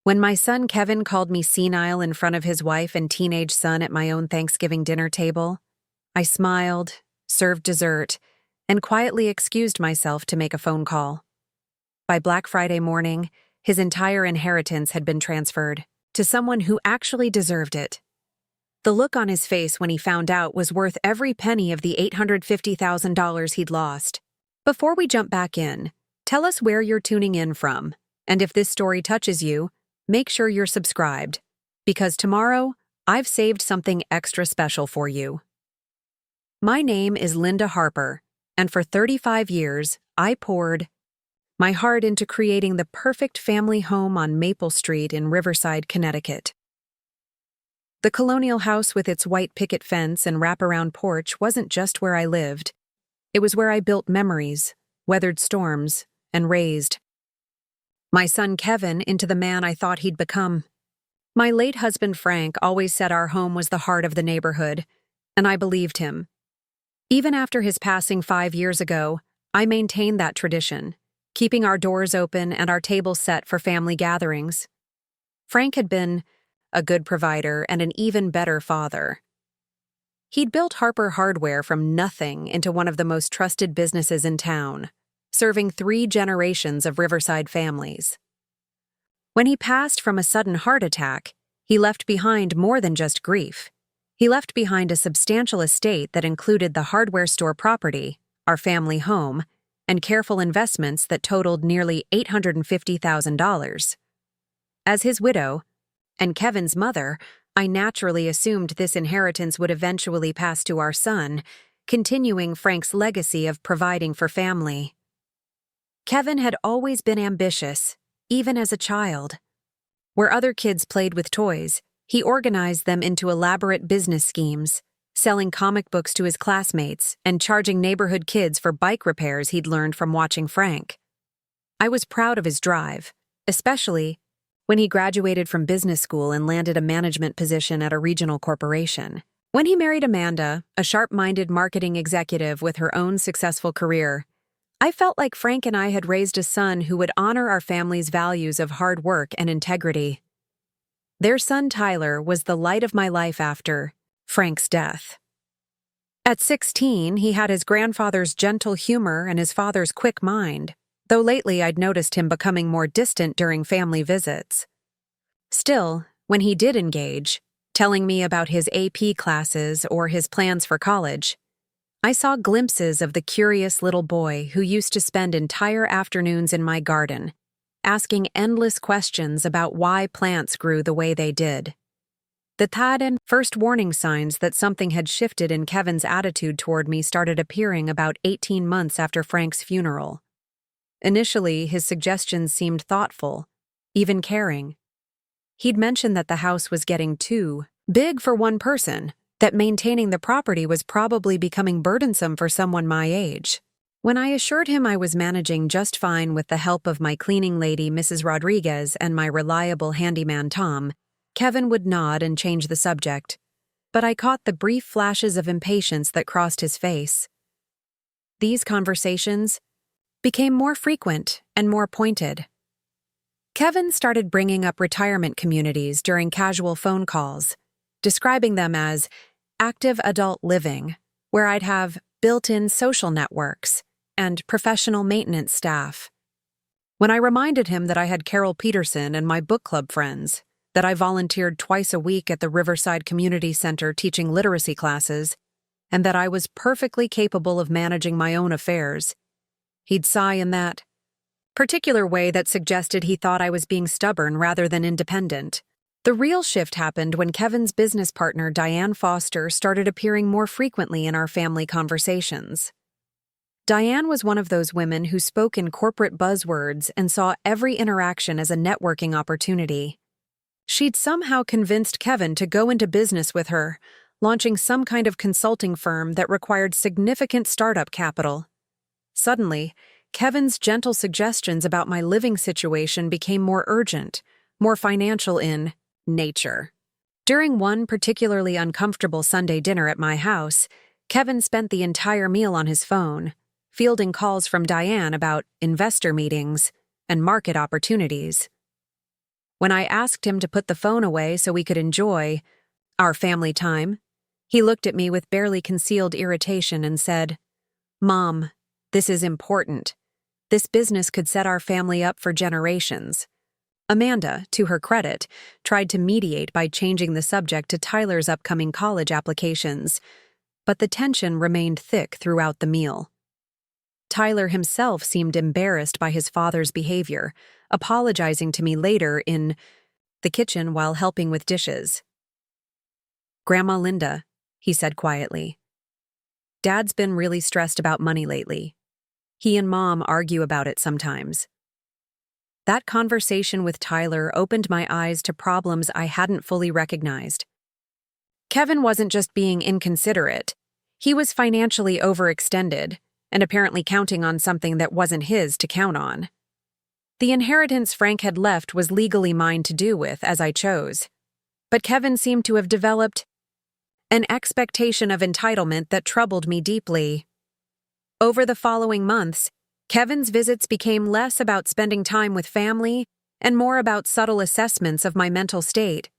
When my son Kevin called me senile in front of his wife and teenage son at my own Thanksgiving dinner table, I smiled, served dessert, and quietly excused myself to make a phone call. By Black Friday morning, his entire inheritance had been transferred to someone who actually deserved it. The look on his face when he found out was worth every penny of the $850,000 he'd lost. Before we jump back in, tell us where you're tuning in from, and if this story touches you, make sure you're subscribed, because tomorrow, I've saved something extra special for you. My name is Linda Harper, and for 35 years, I poured my heart into creating the perfect family home on Maple Street in Riverside, Connecticut. The colonial house with its white picket fence and wraparound porch wasn't just where I lived. It was where I built memories, weathered storms, and raised my son Kevin into the man I thought he'd become. My late husband Frank always said our home was the heart of the neighborhood, and I believed him. Even after his passing 5 years ago, I maintained that tradition, keeping our doors open and our tables set for family gatherings. Frank had been a good provider and an even better father. He'd built Harper Hardware from nothing into one of the most trusted businesses in town, serving 3 generations of Riverside families. When he passed from a sudden heart attack, he left behind more than just grief. He left behind a substantial estate that included the hardware store property, our family home, and careful investments that totaled nearly $850,000. As his widow, and Kevin's mother, I naturally assumed this inheritance would eventually pass to our son, continuing Frank's legacy of providing for family. Kevin had always been ambitious, even as a child. Where other kids played with toys, he organized them into elaborate business schemes, selling comic books to his classmates and charging neighborhood kids for bike repairs he'd learned from watching Frank. I was proud of his drive, especially when he graduated from business school and landed a management position at a regional corporation. When he married Amanda, a sharp-minded marketing executive with her own successful career, I felt like Frank and I had raised a son who would honor our family's values of hard work and integrity. Their son Tyler was the light of my life after Frank's death. At 16, he had his grandfather's gentle humor and his father's quick mind, though lately I'd noticed him becoming more distant during family visits. Still, when he did engage, telling me about his AP classes or his plans for college, I saw glimpses of the curious little boy who used to spend entire afternoons in my garden, asking endless questions about why plants grew the way they did. The and first warning signs that something had shifted in Kevin's attitude toward me started appearing about 18 months after Frank's funeral. Initially, his suggestions seemed thoughtful, even caring. He'd mentioned that the house was getting too big for one person, that maintaining the property was probably becoming burdensome for someone my age. When I assured him I was managing just fine with the help of my cleaning lady, Mrs. Rodriguez, and my reliable handyman, Tom, Kevin would nod and change the subject, but I caught the brief flashes of impatience that crossed his face. These conversations became more frequent and more pointed. Kevin started bringing up retirement communities during casual phone calls, describing them as active adult living, where I'd have built-in social networks and professional maintenance staff. When I reminded him that I had Carol Peterson and my book club friends, that I volunteered twice a week at the Riverside Community Center teaching literacy classes, and that I was perfectly capable of managing my own affairs, he'd sigh in that particular way that suggested he thought I was being stubborn rather than independent. The real shift happened when Kevin's business partner, Diane Foster, started appearing more frequently in our family conversations. Diane was one of those women who spoke in corporate buzzwords and saw every interaction as a networking opportunity. She'd somehow convinced Kevin to go into business with her, launching some kind of consulting firm that required significant startup capital. Suddenly, Kevin's gentle suggestions about my living situation became more urgent, more financial in nature. During one particularly uncomfortable Sunday dinner at my house, Kevin spent the entire meal on his phone, fielding calls from Diane about investor meetings and market opportunities. When I asked him to put the phone away so we could enjoy our family time, he looked at me with barely concealed irritation and said, "Mom, this is important. This business could set our family up for generations." Amanda, to her credit, tried to mediate by changing the subject to Tyler's upcoming college applications, but the tension remained thick throughout the meal. Tyler himself seemed embarrassed by his father's behavior, apologizing to me later in the kitchen while helping with dishes. "Grandma Linda," he said quietly, "Dad's been really stressed about money lately. He and Mom argue about it sometimes." That conversation with Tyler opened my eyes to problems I hadn't fully recognized. Kevin wasn't just being inconsiderate. He was financially overextended, and apparently counting on something that wasn't his to count on. The inheritance Frank had left was legally mine to do with, as I chose. But Kevin seemed to have developed an expectation of entitlement that troubled me deeply. Over the following months, Kevin's visits became less about spending time with family and more about subtle assessments of my mental state.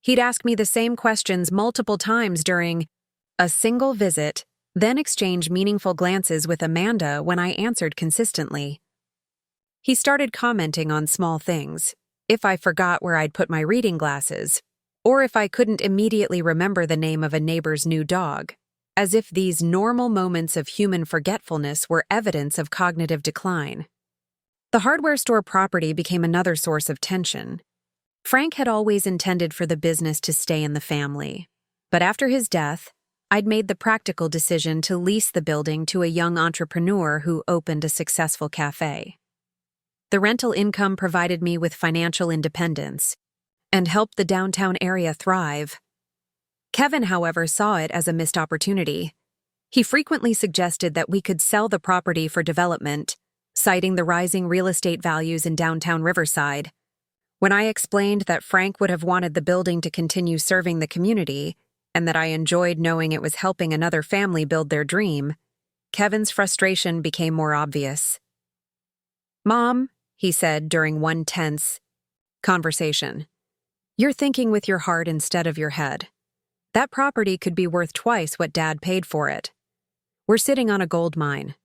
He'd ask me the same questions multiple times during a single visit, then exchange meaningful glances with Amanda when I answered consistently. He started commenting on small things, if I forgot where I'd put my reading glasses, or if I couldn't immediately remember the name of a neighbor's new dog, as if these normal moments of human forgetfulness were evidence of cognitive decline. The hardware store property became another source of tension. Frank had always intended for the business to stay in the family, but after his death, I'd made the practical decision to lease the building to a young entrepreneur who opened a successful cafe. The rental income provided me with financial independence and helped the downtown area thrive. Kevin, however, saw it as a missed opportunity. He frequently suggested that we could sell the property for development, citing the rising real estate values in downtown Riverside. When I explained that Frank would have wanted the building to continue serving the community, and that I enjoyed knowing it was helping another family build their dream, Kevin's frustration became more obvious. "Mom," he said during one tense conversation, "you're thinking with your heart instead of your head. That property could be worth twice what Dad paid for it. We're sitting on a gold mine."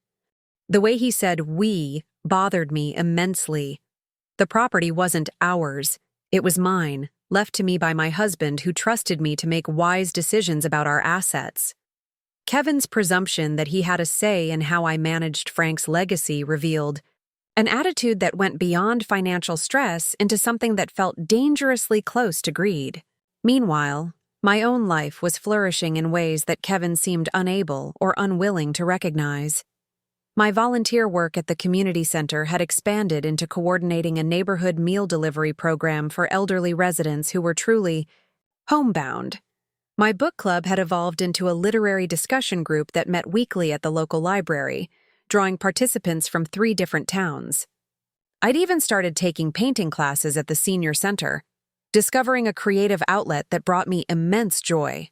The way he said "we" bothered me immensely. The property wasn't ours, it was mine, left to me by my husband who trusted me to make wise decisions about our assets. Kevin's presumption that he had a say in how I managed Frank's legacy revealed an attitude that went beyond financial stress into something that felt dangerously close to greed. Meanwhile, my own life was flourishing in ways that Kevin seemed unable or unwilling to recognize. My volunteer work at the community center had expanded into coordinating a neighborhood meal delivery program for elderly residents who were truly homebound. My book club had evolved into a literary discussion group that met weekly at the local library, drawing participants from 3 different towns. I'd even started taking painting classes at the senior center, discovering a creative outlet that brought me immense joy.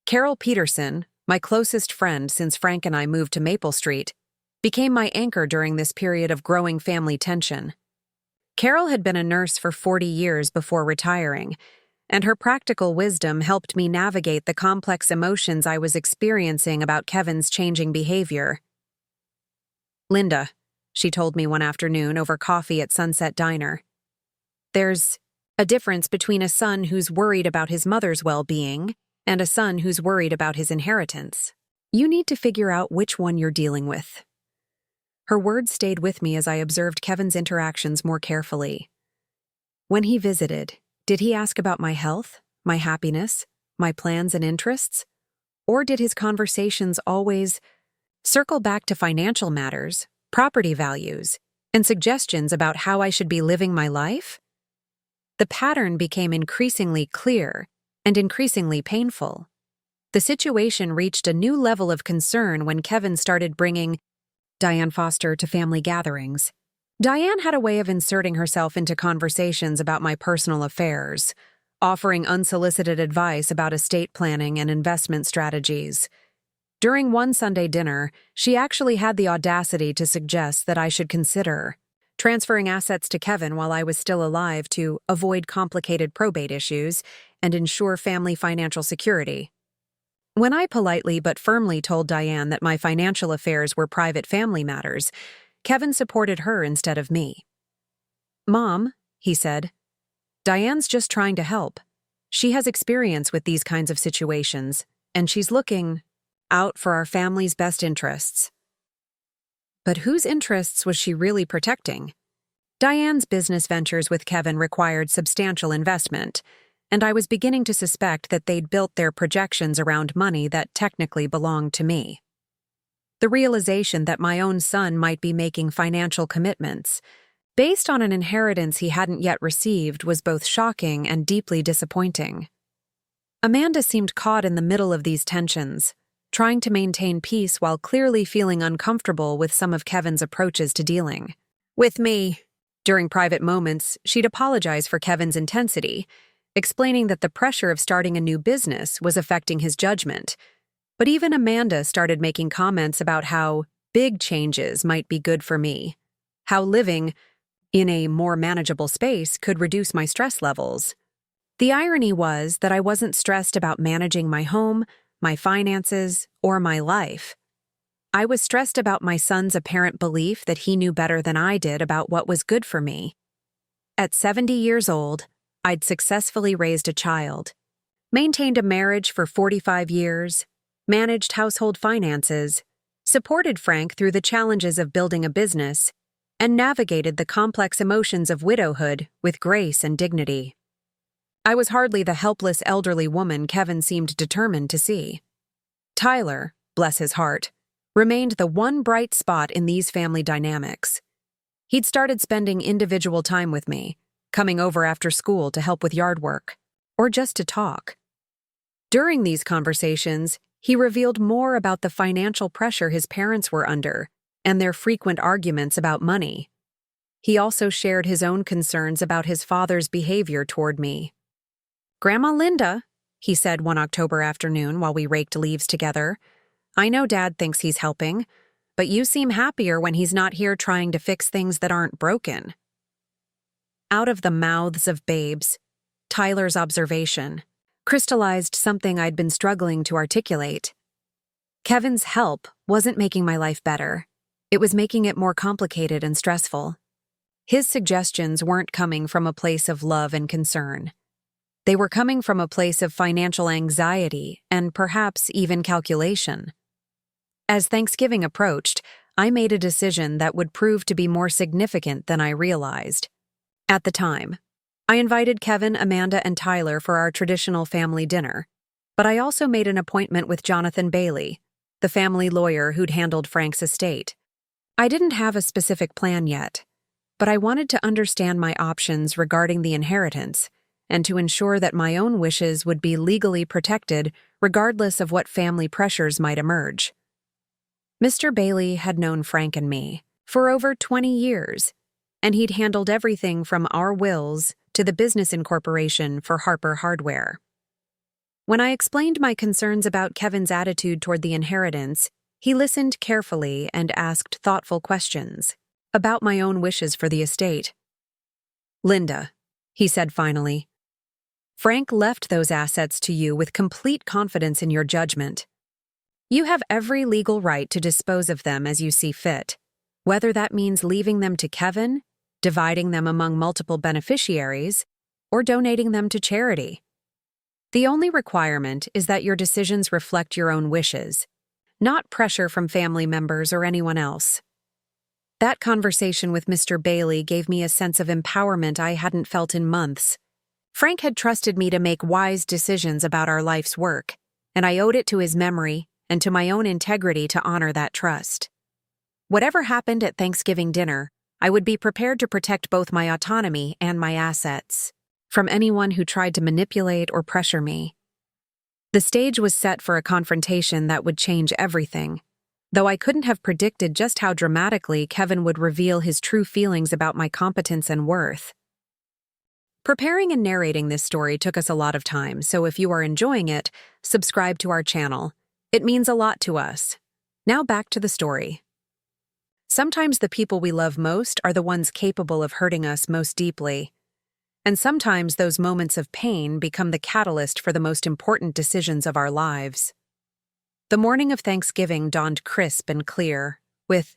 Carol Peterson, my closest friend since Frank and I moved to Maple Street, became my anchor during this period of growing family tension. Carol had been a nurse for 40 years before retiring, and her practical wisdom helped me navigate the complex emotions I was experiencing about Kevin's changing behavior. "Linda," she told me one afternoon over coffee at Sunset Diner, "there's a difference between a son who's worried about his mother's well-being and a son who's worried about his inheritance. You need to figure out which one you're dealing with." Her words stayed with me as I observed Kevin's interactions more carefully. When he visited, did he ask about my health, my happiness, my plans and interests? Or did his conversations always circle back to financial matters, property values, and suggestions about how I should be living my life? The pattern became increasingly clear and increasingly painful. The situation reached a new level of concern when Kevin started bringing Diane Foster to family gatherings. Diane had a way of inserting herself into conversations about my personal affairs, offering unsolicited advice about estate planning and investment strategies. During one Sunday dinner, she actually had the audacity to suggest that I should consider transferring assets to Kevin while I was still alive to avoid complicated probate issues and ensure family financial security. When I politely but firmly told Diane that my financial affairs were private family matters, Kevin supported her instead of me. "Mom," he said, "Diane's just trying to help. She has experience with these kinds of situations, and she's looking out for our family's best interests." But whose interests was she really protecting? Diane's business ventures with Kevin required substantial investment, and I was beginning to suspect that they'd built their projections around money that technically belonged to me. The realization that my own son might be making financial commitments based on an inheritance he hadn't yet received was both shocking and deeply disappointing. Amanda seemed caught in the middle of these tensions, trying to maintain peace while clearly feeling uncomfortable with some of Kevin's approaches to dealing with me. During private moments, she'd apologize for Kevin's intensity, explaining that the pressure of starting a new business was affecting his judgment. But even Amanda started making comments about how big changes might be good for me, how living in a more manageable space could reduce my stress levels. The irony was that I wasn't stressed about managing my home, my finances, or my life. I was stressed about my son's apparent belief that he knew better than I did about what was good for me. At 70 years old, I'd successfully raised a child, maintained a marriage for 45 years, managed household finances, supported Frank through the challenges of building a business, and navigated the complex emotions of widowhood with grace and dignity. I was hardly the helpless elderly woman Kevin seemed determined to see. Tyler, bless his heart, remained the one bright spot in these family dynamics. He'd started spending individual time with me, coming over after school to help with yard work, or just to talk. During these conversations, he revealed more about the financial pressure his parents were under and their frequent arguments about money. He also shared his own concerns about his father's behavior toward me. "Grandma Linda," he said one October afternoon while we raked leaves together, "I know Dad thinks he's helping, but you seem happier when he's not here trying to fix things that aren't broken." Out of the mouths of babes, Tyler's observation crystallized something I'd been struggling to articulate. Kevin's help wasn't making my life better. It was making it more complicated and stressful. His suggestions weren't coming from a place of love and concern. They were coming from a place of financial anxiety and perhaps even calculation. As Thanksgiving approached, I made a decision that would prove to be more significant than I realized. At the time, I invited Kevin, Amanda, and Tyler for our traditional family dinner, but I also made an appointment with Jonathan Bailey, the family lawyer who'd handled Frank's estate. I didn't have a specific plan yet, but I wanted to understand my options regarding the inheritance and to ensure that my own wishes would be legally protected regardless of what family pressures might emerge. Mr. Bailey had known Frank and me for over 20 years, and he'd handled everything from our wills to the business incorporation for Harper Hardware. When I explained my concerns about Kevin's attitude toward the inheritance, he listened carefully and asked thoughtful questions about my own wishes for the estate. "Linda," he said finally, "Frank left those assets to you with complete confidence in your judgment. You have every legal right to dispose of them as you see fit, whether that means leaving them to Kevin, dividing them among multiple beneficiaries, or donating them to charity. The only requirement is that your decisions reflect your own wishes, not pressure from family members or anyone else." That conversation with Mr. Bailey gave me a sense of empowerment I hadn't felt in months. Frank had trusted me to make wise decisions about our life's work, and I owed it to his memory and to my own integrity to honor that trust. Whatever happened at Thanksgiving dinner, I would be prepared to protect both my autonomy and my assets from anyone who tried to manipulate or pressure me. The stage was set for a confrontation that would change everything, though I couldn't have predicted just how dramatically Kevin would reveal his true feelings about my competence and worth. Preparing and narrating this story took us a lot of time, so if you are enjoying it, subscribe to our channel. It means a lot to us. Now back to the story. Sometimes the people we love most are the ones capable of hurting us most deeply. And sometimes those moments of pain become the catalyst for the most important decisions of our lives. The morning of Thanksgiving dawned crisp and clear, with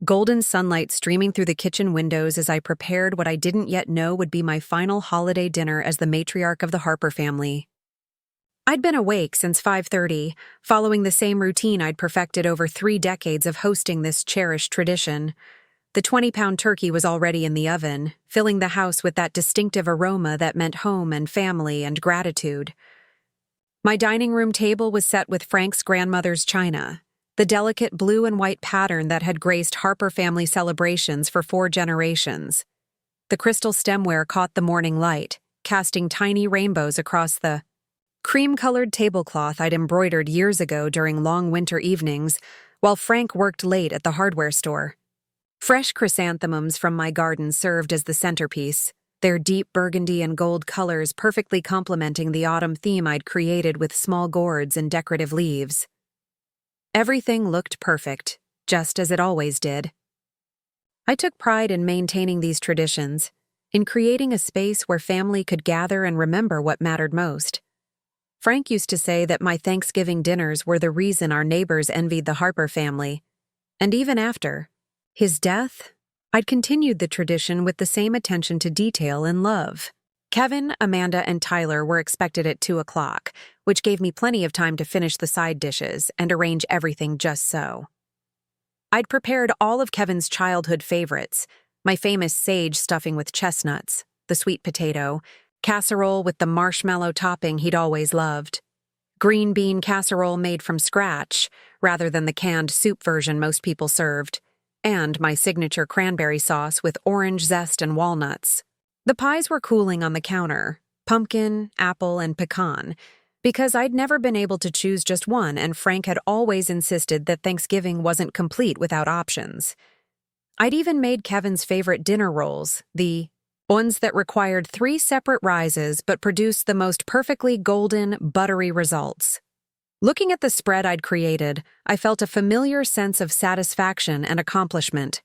golden sunlight streaming through the kitchen windows as I prepared what I didn't yet know would be my final holiday dinner as the matriarch of the Harper family. I'd been awake since 5:30, following the same routine I'd perfected over 3 decades of hosting this cherished tradition. The 20-pound turkey was already in the oven, filling the house with that distinctive aroma that meant home and family and gratitude. My dining room table was set with Frank's grandmother's china, the delicate blue and white pattern that had graced Harper family celebrations for 4 generations. The crystal stemware caught the morning light, casting tiny rainbows across the cream-colored tablecloth I'd embroidered years ago during long winter evenings while Frank worked late at the hardware store. Fresh chrysanthemums from my garden served as the centerpiece, their deep burgundy and gold colors perfectly complementing the autumn theme I'd created with small gourds and decorative leaves. Everything looked perfect, just as it always did. I took pride in maintaining these traditions, in creating a space where family could gather and remember what mattered most. Frank used to say that my Thanksgiving dinners were the reason our neighbors envied the Harper family. And even after his death, I'd continued the tradition with the same attention to detail and love. Kevin, Amanda, and Tyler were expected at 2 o'clock, which gave me plenty of time to finish the side dishes and arrange everything just so. I'd prepared all of Kevin's childhood favorites, my famous sage stuffing with chestnuts, the sweet potato, casserole with the marshmallow topping he'd always loved, green bean casserole made from scratch rather than the canned soup version most people served, and my signature cranberry sauce with orange zest and walnuts. The pies were cooling on the counter, pumpkin, apple, and pecan, because I'd never been able to choose just one, and Frank had always insisted that Thanksgiving wasn't complete without options. I'd even made Kevin's favorite dinner rolls, the ones that required 3 separate rises but produced the most perfectly golden, buttery results. Looking at the spread I'd created, I felt a familiar sense of satisfaction and accomplishment.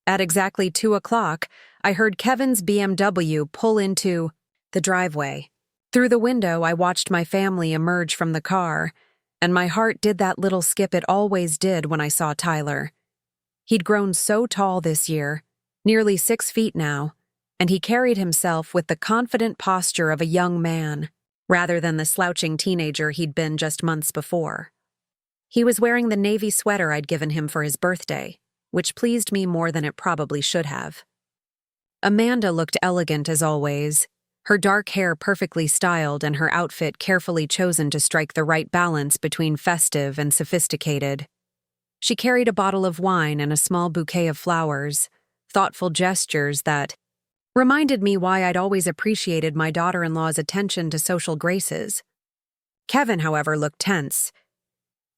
At exactly 2 o'clock, I heard Kevin's BMW pull into the driveway. Through the window, I watched my family emerge from the car, and my heart did that little skip it always did when I saw Tyler. He'd grown so tall this year, nearly 6 feet now, and he carried himself with the confident posture of a young man, rather than the slouching teenager he'd been just months before. He was wearing the navy sweater I'd given him for his birthday, which pleased me more than it probably should have. Amanda looked elegant as always, her dark hair perfectly styled and her outfit carefully chosen to strike the right balance between festive and sophisticated. She carried a bottle of wine and a small bouquet of flowers, thoughtful gestures that reminded me why I'd always appreciated my daughter-in-law's attention to social graces. Kevin, however, looked tense.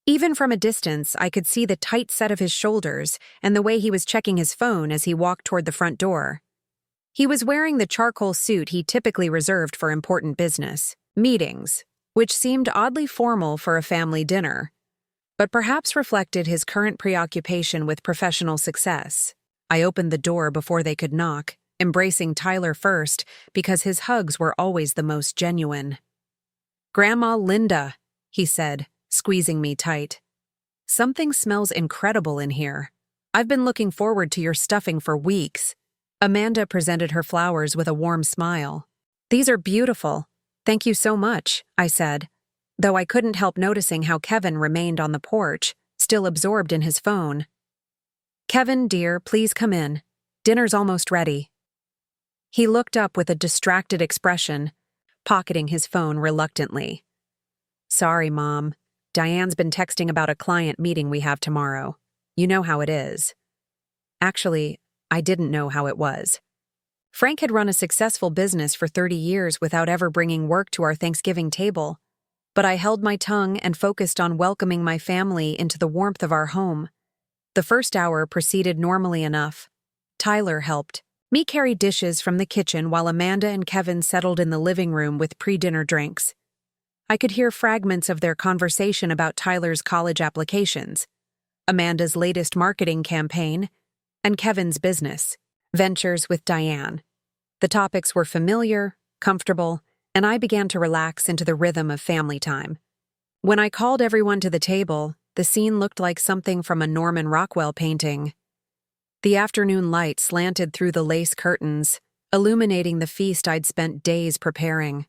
Even from a distance, I could see the tight set of his shoulders and the way he was checking his phone as he walked toward the front door. He was wearing the charcoal suit he typically reserved for important business meetings, which seemed oddly formal for a family dinner, but perhaps reflected his current preoccupation with professional success. I opened the door before they could knock, embracing Tyler first because his hugs were always the most genuine. "Grandma Linda," he said, squeezing me tight. "Something smells incredible in here. I've been looking forward to your stuffing for weeks." Amanda presented her flowers with a warm smile. "These are beautiful. Thank you so much," I said, though I couldn't help noticing how Kevin remained on the porch, still absorbed in his phone. "Kevin, dear, please come in. Dinner's almost ready." He looked up with a distracted expression, pocketing his phone reluctantly. "Sorry, Mom. Diane's been texting about a client meeting we have tomorrow. You know how it is." Actually, I didn't know how it was. Frank had run a successful business for 30 years without ever bringing work to our Thanksgiving table, but I held my tongue and focused on welcoming my family into the warmth of our home. The first hour proceeded normally enough. Tyler helped me carry dishes from the kitchen while Amanda and Kevin settled in the living room with pre-dinner drinks. I could hear fragments of their conversation about Tyler's college applications, Amanda's latest marketing campaign, and Kevin's business, ventures with Diane. The topics were familiar, comfortable, and I began to relax into the rhythm of family time. When I called everyone to the table, the scene looked like something from a Norman Rockwell painting. The afternoon light slanted through the lace curtains, illuminating the feast I'd spent days preparing.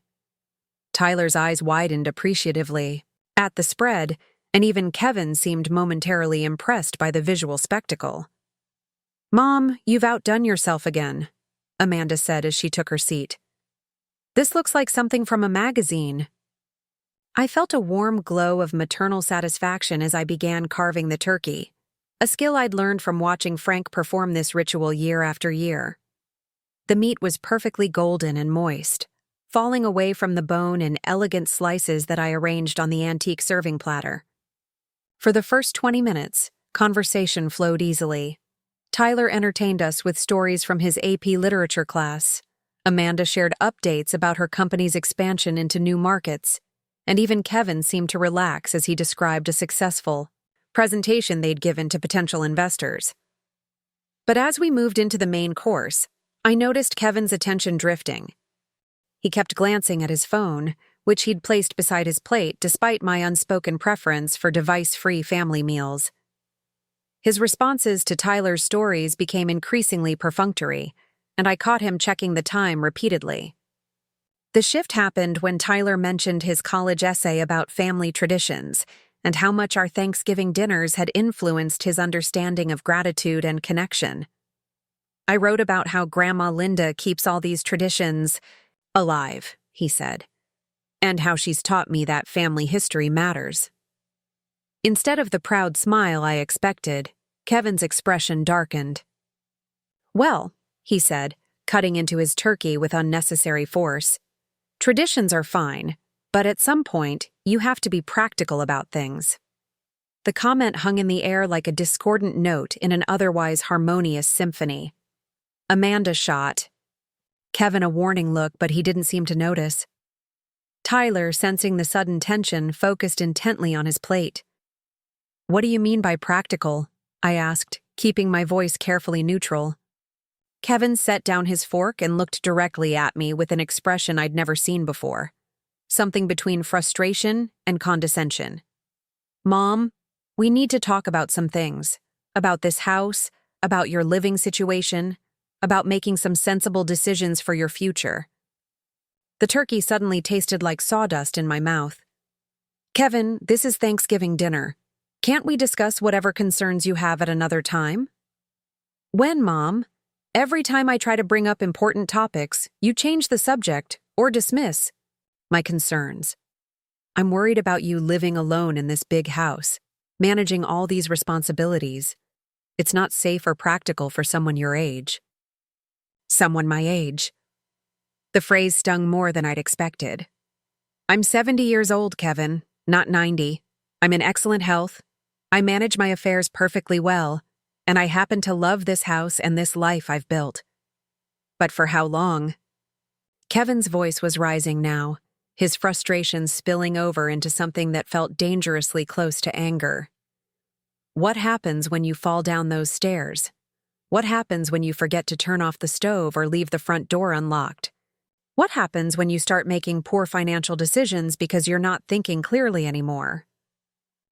Tyler's eyes widened appreciatively at the spread, and even Kevin seemed momentarily impressed by the visual spectacle. "Mom, you've outdone yourself again," Amanda said as she took her seat. "This looks like something from a magazine." I felt a warm glow of maternal satisfaction as I began carving the turkey, a skill I'd learned from watching Frank perform this ritual year after year. The meat was perfectly golden and moist, falling away from the bone in elegant slices that I arranged on the antique serving platter. For the first 20 minutes, conversation flowed easily. Tyler entertained us with stories from his AP literature class. Amanda shared updates about her company's expansion into new markets, and even Kevin seemed to relax as he described a successful presentation they'd given to potential investors. But as we moved into the main course, I noticed Kevin's attention drifting. He kept glancing at his phone, which he'd placed beside his plate despite my unspoken preference for device-free family meals. His responses to Tyler's stories became increasingly perfunctory, and I caught him checking the time repeatedly. The shift happened when Tyler mentioned his college essay about family traditions and how much our Thanksgiving dinners had influenced his understanding of gratitude and connection. I wrote about how Grandma Linda keeps all these traditions alive, he said, and how she's taught me that family history matters. Instead of the proud smile I expected, Kevin's expression darkened. "Well," he said, cutting into his turkey with unnecessary force, "traditions are fine, but at some point, you have to be practical about things." The comment hung in the air like a discordant note in an otherwise harmonious symphony. Amanda shot Kevin a warning look, but he didn't seem to notice. Tyler, sensing the sudden tension, focused intently on his plate. "What do you mean by practical?" I asked, keeping my voice carefully neutral. Kevin set down his fork and looked directly at me with an expression I'd never seen before, something between frustration and condescension. "Mom, we need to talk about some things. About this house, about your living situation, about making some sensible decisions for your future." The turkey suddenly tasted like sawdust in my mouth. "Kevin, this is Thanksgiving dinner. Can't we discuss whatever concerns you have at another time?" "When, Mom? Every time I try to bring up important topics, you change the subject or dismiss my concerns. I'm worried about you living alone in this big house, managing all these responsibilities. It's not safe or practical for someone your age." Someone my age. The phrase stung more than I'd expected. "I'm 70 years old, Kevin, not 90. I'm in excellent health. I manage my affairs perfectly well, and I happen to love this house and this life I've built. But for how long?" Kevin's voice was rising now, his frustration spilling over into something that felt dangerously close to anger. "What happens when you fall down those stairs? What happens when you forget to turn off the stove or leave the front door unlocked? What happens when you start making poor financial decisions because you're not thinking clearly anymore?"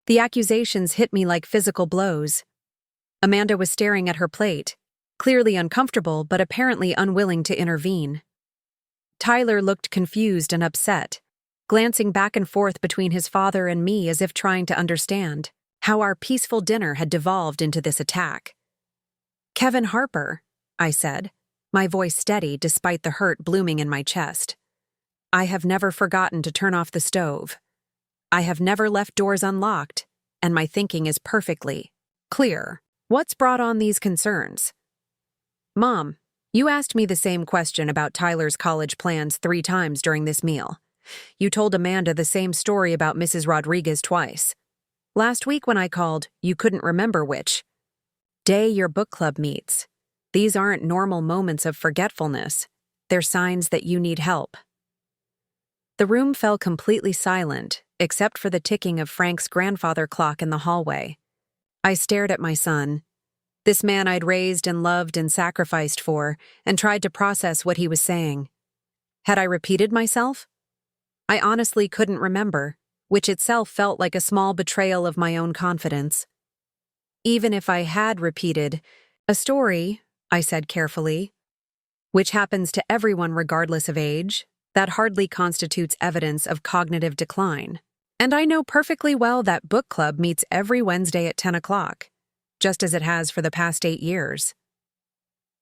The accusations hit me like physical blows. Amanda was staring at her plate, clearly uncomfortable but apparently unwilling to intervene. Tyler looked confused and upset, glancing back and forth between his father and me as if trying to understand how our peaceful dinner had devolved into this attack. "Kevin Harper," I said, my voice steady despite the hurt blooming in my chest. "I have never forgotten to turn off the stove. I have never left doors unlocked, and my thinking is perfectly clear. What's brought on these concerns?" "Mom, you asked me the same question about Tyler's college plans 3 times during this meal. You told Amanda the same story about Mrs. Rodriguez twice. Last week when I called, you couldn't remember which day your book club meets. These aren't normal moments of forgetfulness. They're signs that you need help." The room fell completely silent, except for the ticking of Frank's grandfather clock in the hallway. I stared at my son. This man I'd raised and loved and sacrificed for, and tried to process what he was saying. Had I repeated myself? I honestly couldn't remember, which itself felt like a small betrayal of my own confidence. Even if I had repeated, a story, I said carefully, which happens to everyone regardless of age, that hardly constitutes evidence of cognitive decline. And I know perfectly well that book club meets every Wednesday at 10 o'clock, just as it has for the past 8 years.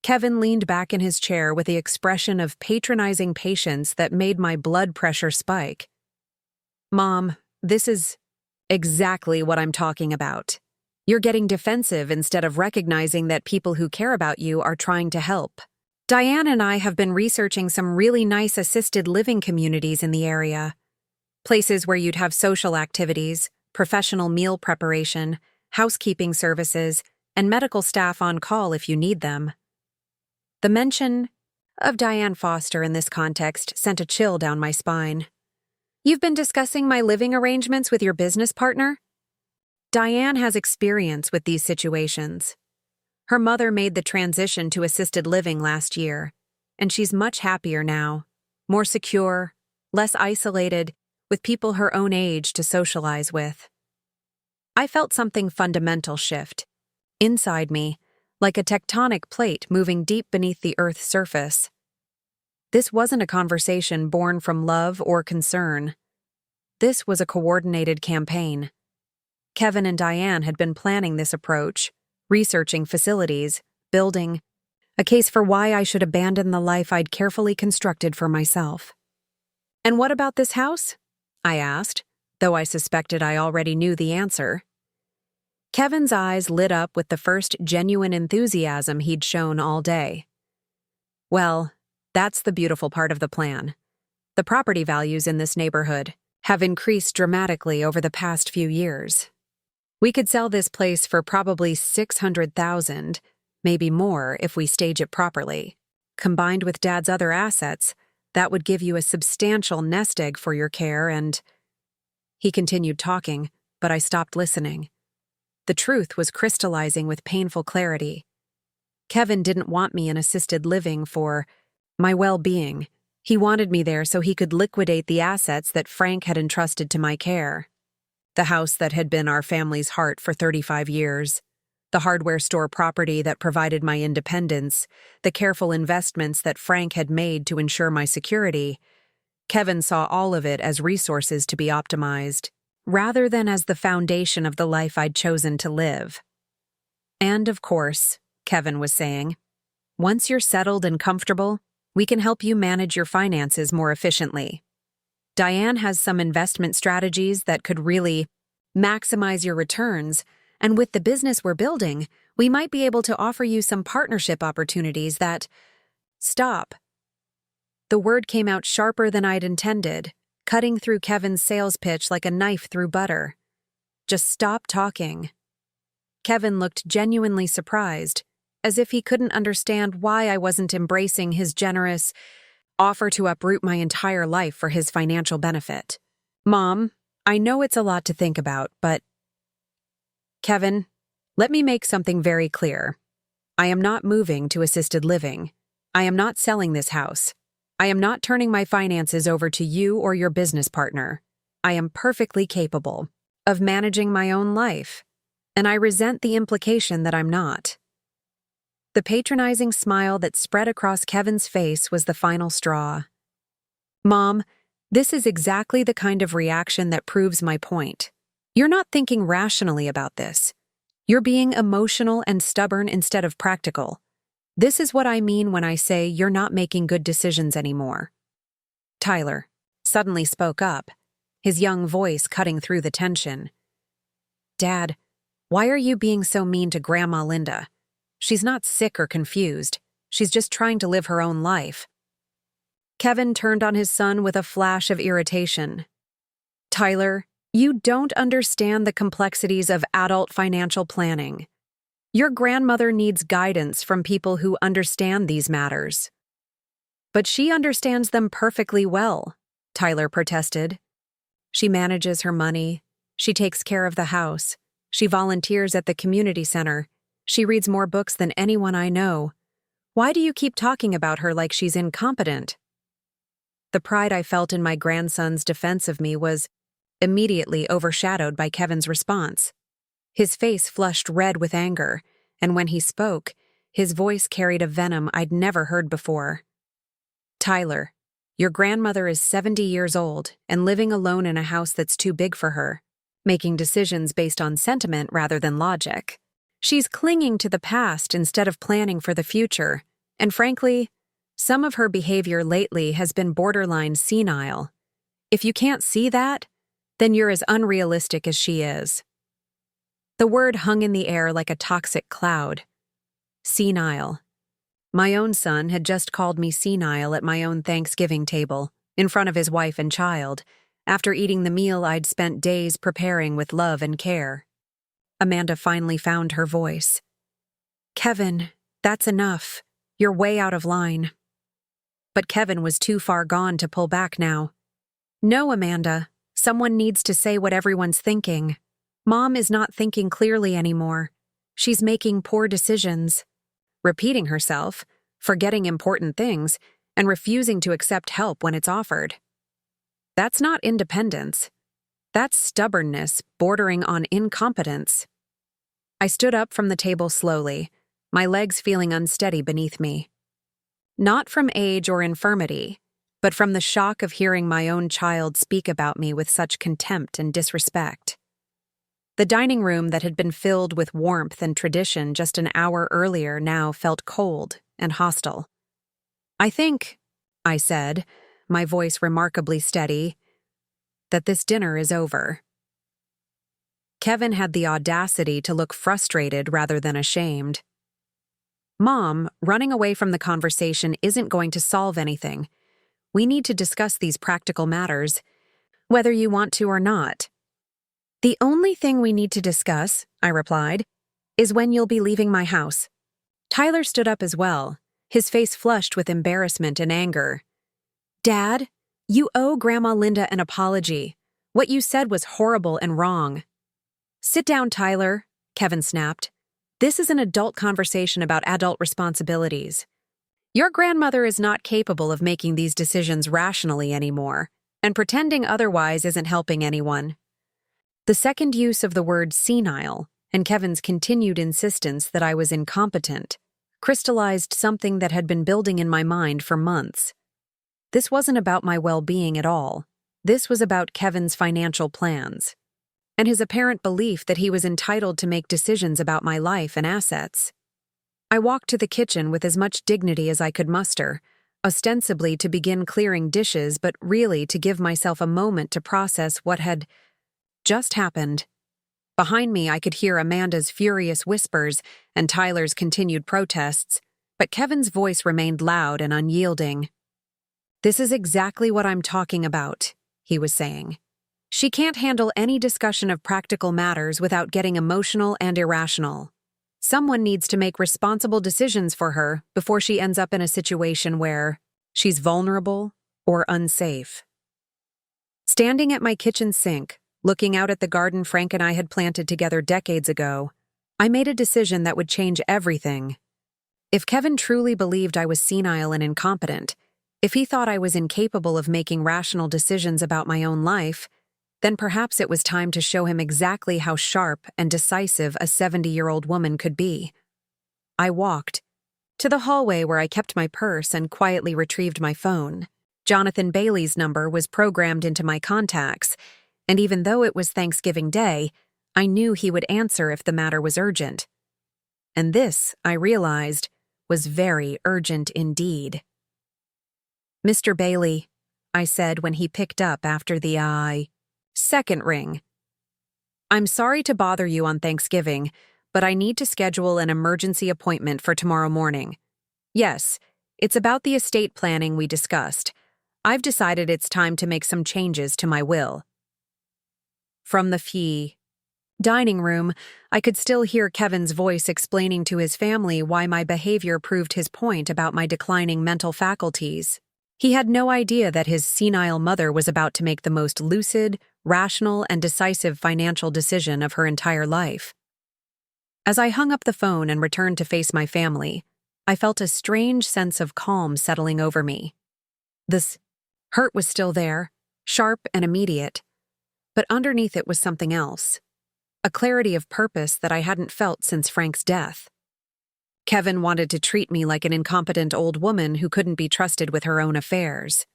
Kevin leaned back in his chair with the expression of patronizing patience that made my blood pressure spike. Mom, this is exactly what I'm talking about. You're getting defensive instead of recognizing that people who care about you are trying to help. Diane and I have been researching some really nice assisted living communities in the area. Places where you'd have social activities, professional meal preparation, housekeeping services, and medical staff on call if you need them. The mention of Diane Foster in this context sent a chill down my spine. You've been discussing my living arrangements with your business partner? Diane has experience with these situations. Her mother made the transition to assisted living last year, and she's much happier now, more secure, less isolated, with people her own age to socialize with. I felt something fundamental shift, inside me, like a tectonic plate moving deep beneath the Earth's surface. This wasn't a conversation born from love or concern. This was a coordinated campaign. Kevin and Diane had been planning this approach, researching facilities, building, a case for why I should abandon the life I'd carefully constructed for myself. And what about this house? I asked, though I suspected I already knew the answer. Kevin's eyes lit up with the first genuine enthusiasm he'd shown all day. Well, that's the beautiful part of the plan. The property values in this neighborhood have increased dramatically over the past few years. We could sell this place for probably $600,000, maybe more if we stage it properly. Combined with Dad's other assets, that would give you a substantial nest egg for your care and... He continued talking, but I stopped listening. The truth was crystallizing with painful clarity. Kevin didn't want me in assisted living for my well-being. He wanted me there so he could liquidate the assets that Frank had entrusted to my care. The house that had been our family's heart for 35 years, the hardware store property that provided my independence, the careful investments that Frank had made to ensure my security. Kevin saw all of it as resources to be optimized, rather than as the foundation of the life I'd chosen to live. And of course, Kevin was saying, once you're settled and comfortable, we can help you manage your finances more efficiently. Diane has some investment strategies that could really maximize your returns, and with the business we're building, we might be able to offer you some partnership opportunities that... Stop. The word came out sharper than I'd intended, cutting through Kevin's sales pitch like a knife through butter. Just stop talking. Kevin looked genuinely surprised, as if he couldn't understand why I wasn't embracing his generous offer to uproot my entire life for his financial benefit. Mom, I know it's a lot to think about, but... Kevin, let me make something very clear. I am not moving to assisted living. I am not selling this house. I am not turning my finances over to you or your business partner. I am perfectly capable of managing my own life, and I resent the implication that I'm not. The patronizing smile that spread across Kevin's face was the final straw. Mom, this is exactly the kind of reaction that proves my point. You're not thinking rationally about this. You're being emotional and stubborn instead of practical. This is what I mean when I say you're not making good decisions anymore. Tyler suddenly spoke up, his young voice cutting through the tension. Dad, why are you being so mean to Grandma Linda? She's not sick or confused. She's just trying to live her own life. Kevin turned on his son with a flash of irritation. Tyler, you don't understand the complexities of adult financial planning. Your grandmother needs guidance from people who understand these matters. But she understands them perfectly well, Tyler protested. She manages her money. She takes care of the house. She volunteers at the community center. She reads more books than anyone I know. Why do you keep talking about her like she's incompetent? The pride I felt in my grandson's defense of me was immediately overshadowed by Kevin's response. His face flushed red with anger, and when he spoke, his voice carried a venom I'd never heard before. Tyler, your grandmother is 70 years old and living alone in a house that's too big for her, making decisions based on sentiment rather than logic. She's clinging to the past instead of planning for the future, and frankly, some of her behavior lately has been borderline senile. If you can't see that, then you're as unrealistic as she is. The word hung in the air like a toxic cloud. Senile. My own son had just called me senile at my own Thanksgiving table, in front of his wife and child, after eating the meal I'd spent days preparing with love and care. Amanda finally found her voice. Kevin, that's enough. You're way out of line. But Kevin was too far gone to pull back now. No, Amanda. Someone needs to say what everyone's thinking. Mom is not thinking clearly anymore. She's making poor decisions, repeating herself, forgetting important things, and refusing to accept help when it's offered. That's not independence. That's stubbornness bordering on incompetence. I stood up from the table slowly, my legs feeling unsteady beneath me. Not from age or infirmity, but from the shock of hearing my own child speak about me with such contempt and disrespect. The dining room that had been filled with warmth and tradition just an hour earlier now felt cold and hostile. I think, I said, my voice remarkably steady, that this dinner is over. Kevin had the audacity to look frustrated rather than ashamed. Mom, running away from the conversation isn't going to solve anything. We need to discuss these practical matters, whether you want to or not. The only thing we need to discuss, I replied, is when you'll be leaving my house. Tyler stood up as well, his face flushed with embarrassment and anger. Dad, you owe Grandma Linda an apology. What you said was horrible and wrong. Sit down, Tyler, Kevin snapped. This is an adult conversation about adult responsibilities. Your grandmother is not capable of making these decisions rationally anymore, and pretending otherwise isn't helping anyone. The second use of the word senile, and Kevin's continued insistence that I was incompetent, crystallized something that had been building in my mind for months. This wasn't about my well-being at all. This was about Kevin's financial plans, and his apparent belief that he was entitled to make decisions about my life and assets. I walked to the kitchen with as much dignity as I could muster, ostensibly to begin clearing dishes, but really to give myself a moment to process what had just happened. Behind me, I could hear Amanda's furious whispers and Tyler's continued protests, but Kevin's voice remained loud and unyielding. This is exactly what I'm talking about, he was saying. She can't handle any discussion of practical matters without getting emotional and irrational. Someone needs to make responsible decisions for her before she ends up in a situation where she's vulnerable or unsafe. Standing at my kitchen sink, looking out at the garden Frank and I had planted together decades ago, I made a decision that would change everything. If Kevin truly believed I was senile and incompetent, if he thought I was incapable of making rational decisions about my own life, then perhaps it was time to show him exactly how sharp and decisive a 70-year-old woman could be. I walked to the hallway where I kept my purse and quietly retrieved my phone. Jonathan Bailey's number was programmed into my contacts, and even though it was Thanksgiving Day, I knew he would answer if the matter was urgent. And this, I realized, was very urgent indeed. Mr. Bailey, I said when he picked up after the second ring. I'm sorry to bother you on Thanksgiving, but I need to schedule an emergency appointment for tomorrow morning. Yes, it's about the estate planning we discussed. I've decided it's time to make some changes to my will. From the dining room, I could still hear Kevin's voice explaining to his family why my behavior proved his point about my declining mental faculties. He had no idea that his senile mother was about to make the most lucid, rational, and decisive financial decision of her entire life. As I hung up the phone and returned to face my family, I felt a strange sense of calm settling over me. This hurt was still there, sharp and immediate, but underneath it was something else, a clarity of purpose that I hadn't felt since Frank's death. Kevin wanted to treat me like an incompetent old woman who couldn't be trusted with her own affairs.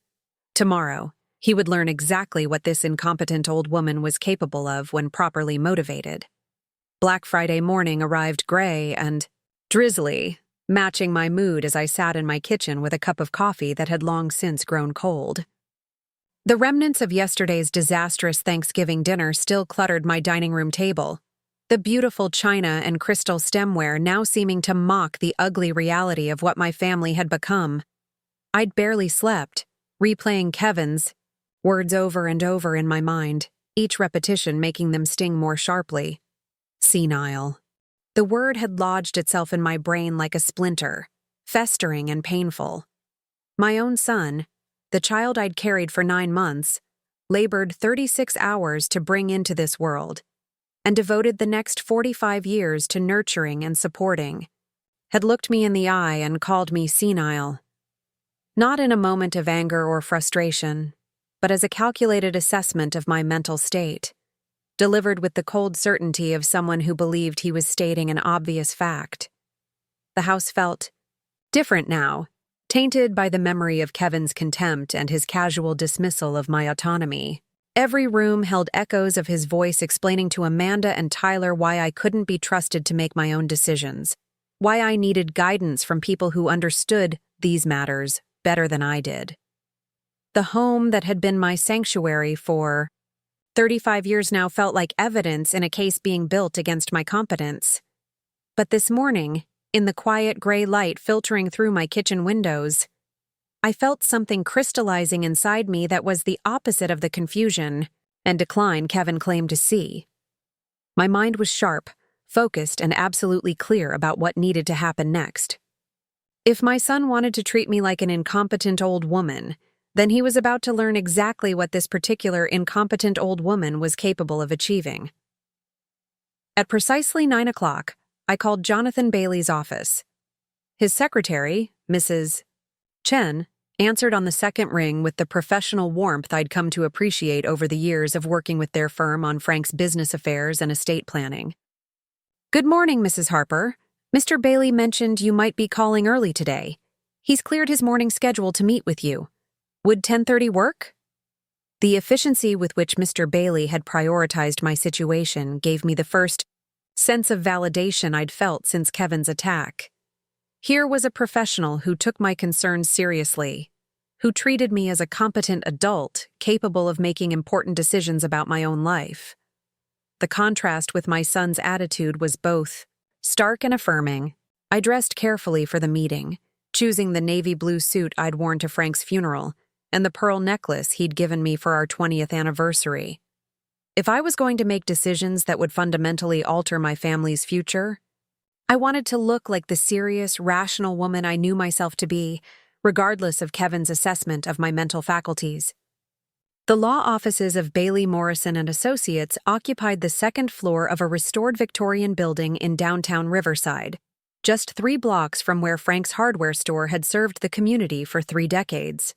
Tomorrow, he would learn exactly what this incompetent old woman was capable of when properly motivated. Black Friday morning arrived gray and drizzly, matching my mood as I sat in my kitchen with a cup of coffee that had long since grown cold. The remnants of yesterday's disastrous Thanksgiving dinner still cluttered my dining room table, the beautiful china and crystal stemware now seeming to mock the ugly reality of what my family had become. I'd barely slept, replaying Kevin's words over and over in my mind, each repetition making them sting more sharply. Senile. The word had lodged itself in my brain like a splinter, festering and painful. My own son, the child I'd carried for 9 months, labored 36 hours to bring into this world, and devoted the next 45 years to nurturing and supporting, had looked me in the eye and called me senile. Not in a moment of anger or frustration, but as a calculated assessment of my mental state, delivered with the cold certainty of someone who believed he was stating an obvious fact. The house felt different now, tainted by the memory of Kevin's contempt and his casual dismissal of my autonomy. Every room held echoes of his voice explaining to Amanda and Tyler why I couldn't be trusted to make my own decisions, why I needed guidance from people who understood these matters better than I did. The home that had been my sanctuary for 35 years now felt like evidence in a case being built against my competence. But this morning, in the quiet gray light filtering through my kitchen windows, I felt something crystallizing inside me that was the opposite of the confusion and decline Kevin claimed to see. My mind was sharp, focused, and absolutely clear about what needed to happen next. If my son wanted to treat me like an incompetent old woman, then he was about to learn exactly what this particular incompetent old woman was capable of achieving. At precisely 9 o'clock, I called Jonathan Bailey's office. His secretary, Mrs. Chen, answered on the second ring with the professional warmth I'd come to appreciate over the years of working with their firm on Frank's business affairs and estate planning. "Good morning, Mrs. Harper. Mr. Bailey mentioned you might be calling early today. He's cleared his morning schedule to meet with you. Would 10:30 work?" The efficiency with which Mr. Bailey had prioritized my situation gave me the first sense of validation I'd felt since Kevin's attack. Here was a professional who took my concerns seriously, who treated me as a competent adult capable of making important decisions about my own life. The contrast with my son's attitude was both stark and affirming. I dressed carefully for the meeting, choosing the navy blue suit I'd worn to Frank's funeral and the pearl necklace he'd given me for our 20th anniversary. If I was going to make decisions that would fundamentally alter my family's future, I wanted to look like the serious, rational woman I knew myself to be, regardless of Kevin's assessment of my mental faculties. The law offices of Bailey Morrison and Associates occupied the second floor of a restored Victorian building in downtown Riverside, just 3 blocks from where Frank's hardware store had served the community for 3 decades.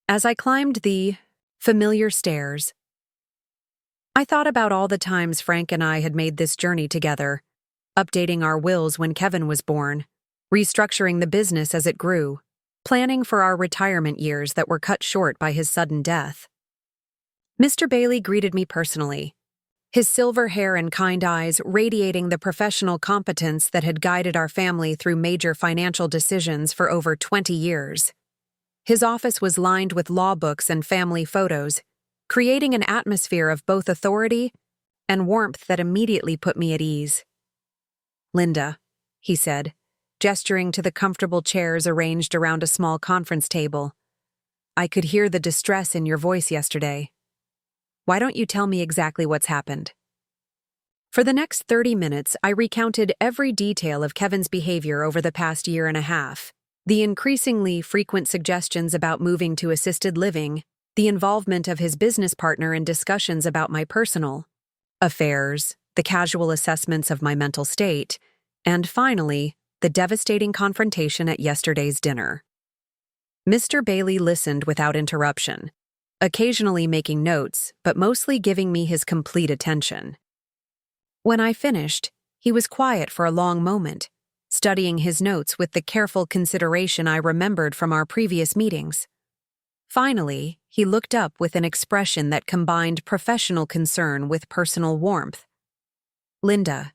As I climbed the familiar stairs, I thought about all the times Frank and I had made this journey together, updating our wills when Kevin was born, restructuring the business as it grew, planning for our retirement years that were cut short by his sudden death. Mr. Bailey greeted me personally, his silver hair and kind eyes radiating the professional competence that had guided our family through major financial decisions for over 20 years. His office was lined with law books and family photos, creating an atmosphere of both authority and warmth that immediately put me at ease. "Linda," he said, gesturing to the comfortable chairs arranged around a small conference table. "I could hear the distress in your voice yesterday. Why don't you tell me exactly what's happened?" For the next 30 minutes, I recounted every detail of Kevin's behavior over the past year and a half, the increasingly frequent suggestions about moving to assisted living, the involvement of his business partner in discussions about my personal affairs, the casual assessments of my mental state, and finally, the devastating confrontation at yesterday's dinner. Mr. Bailey listened without interruption, occasionally making notes, but mostly giving me his complete attention. When I finished, he was quiet for a long moment, studying his notes with the careful consideration I remembered from our previous meetings. Finally, he looked up with an expression that combined professional concern with personal warmth. "Linda,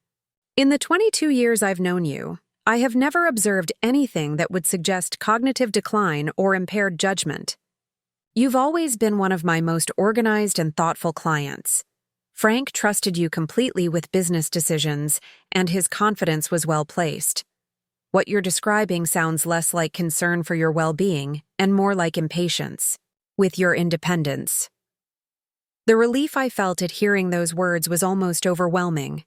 in the 22 years I've known you, I have never observed anything that would suggest cognitive decline or impaired judgment. You've always been one of my most organized and thoughtful clients. Frank trusted you completely with business decisions, and his confidence was well placed. What you're describing sounds less like concern for your well-being and more like impatience with your independence." The relief I felt at hearing those words was almost overwhelming.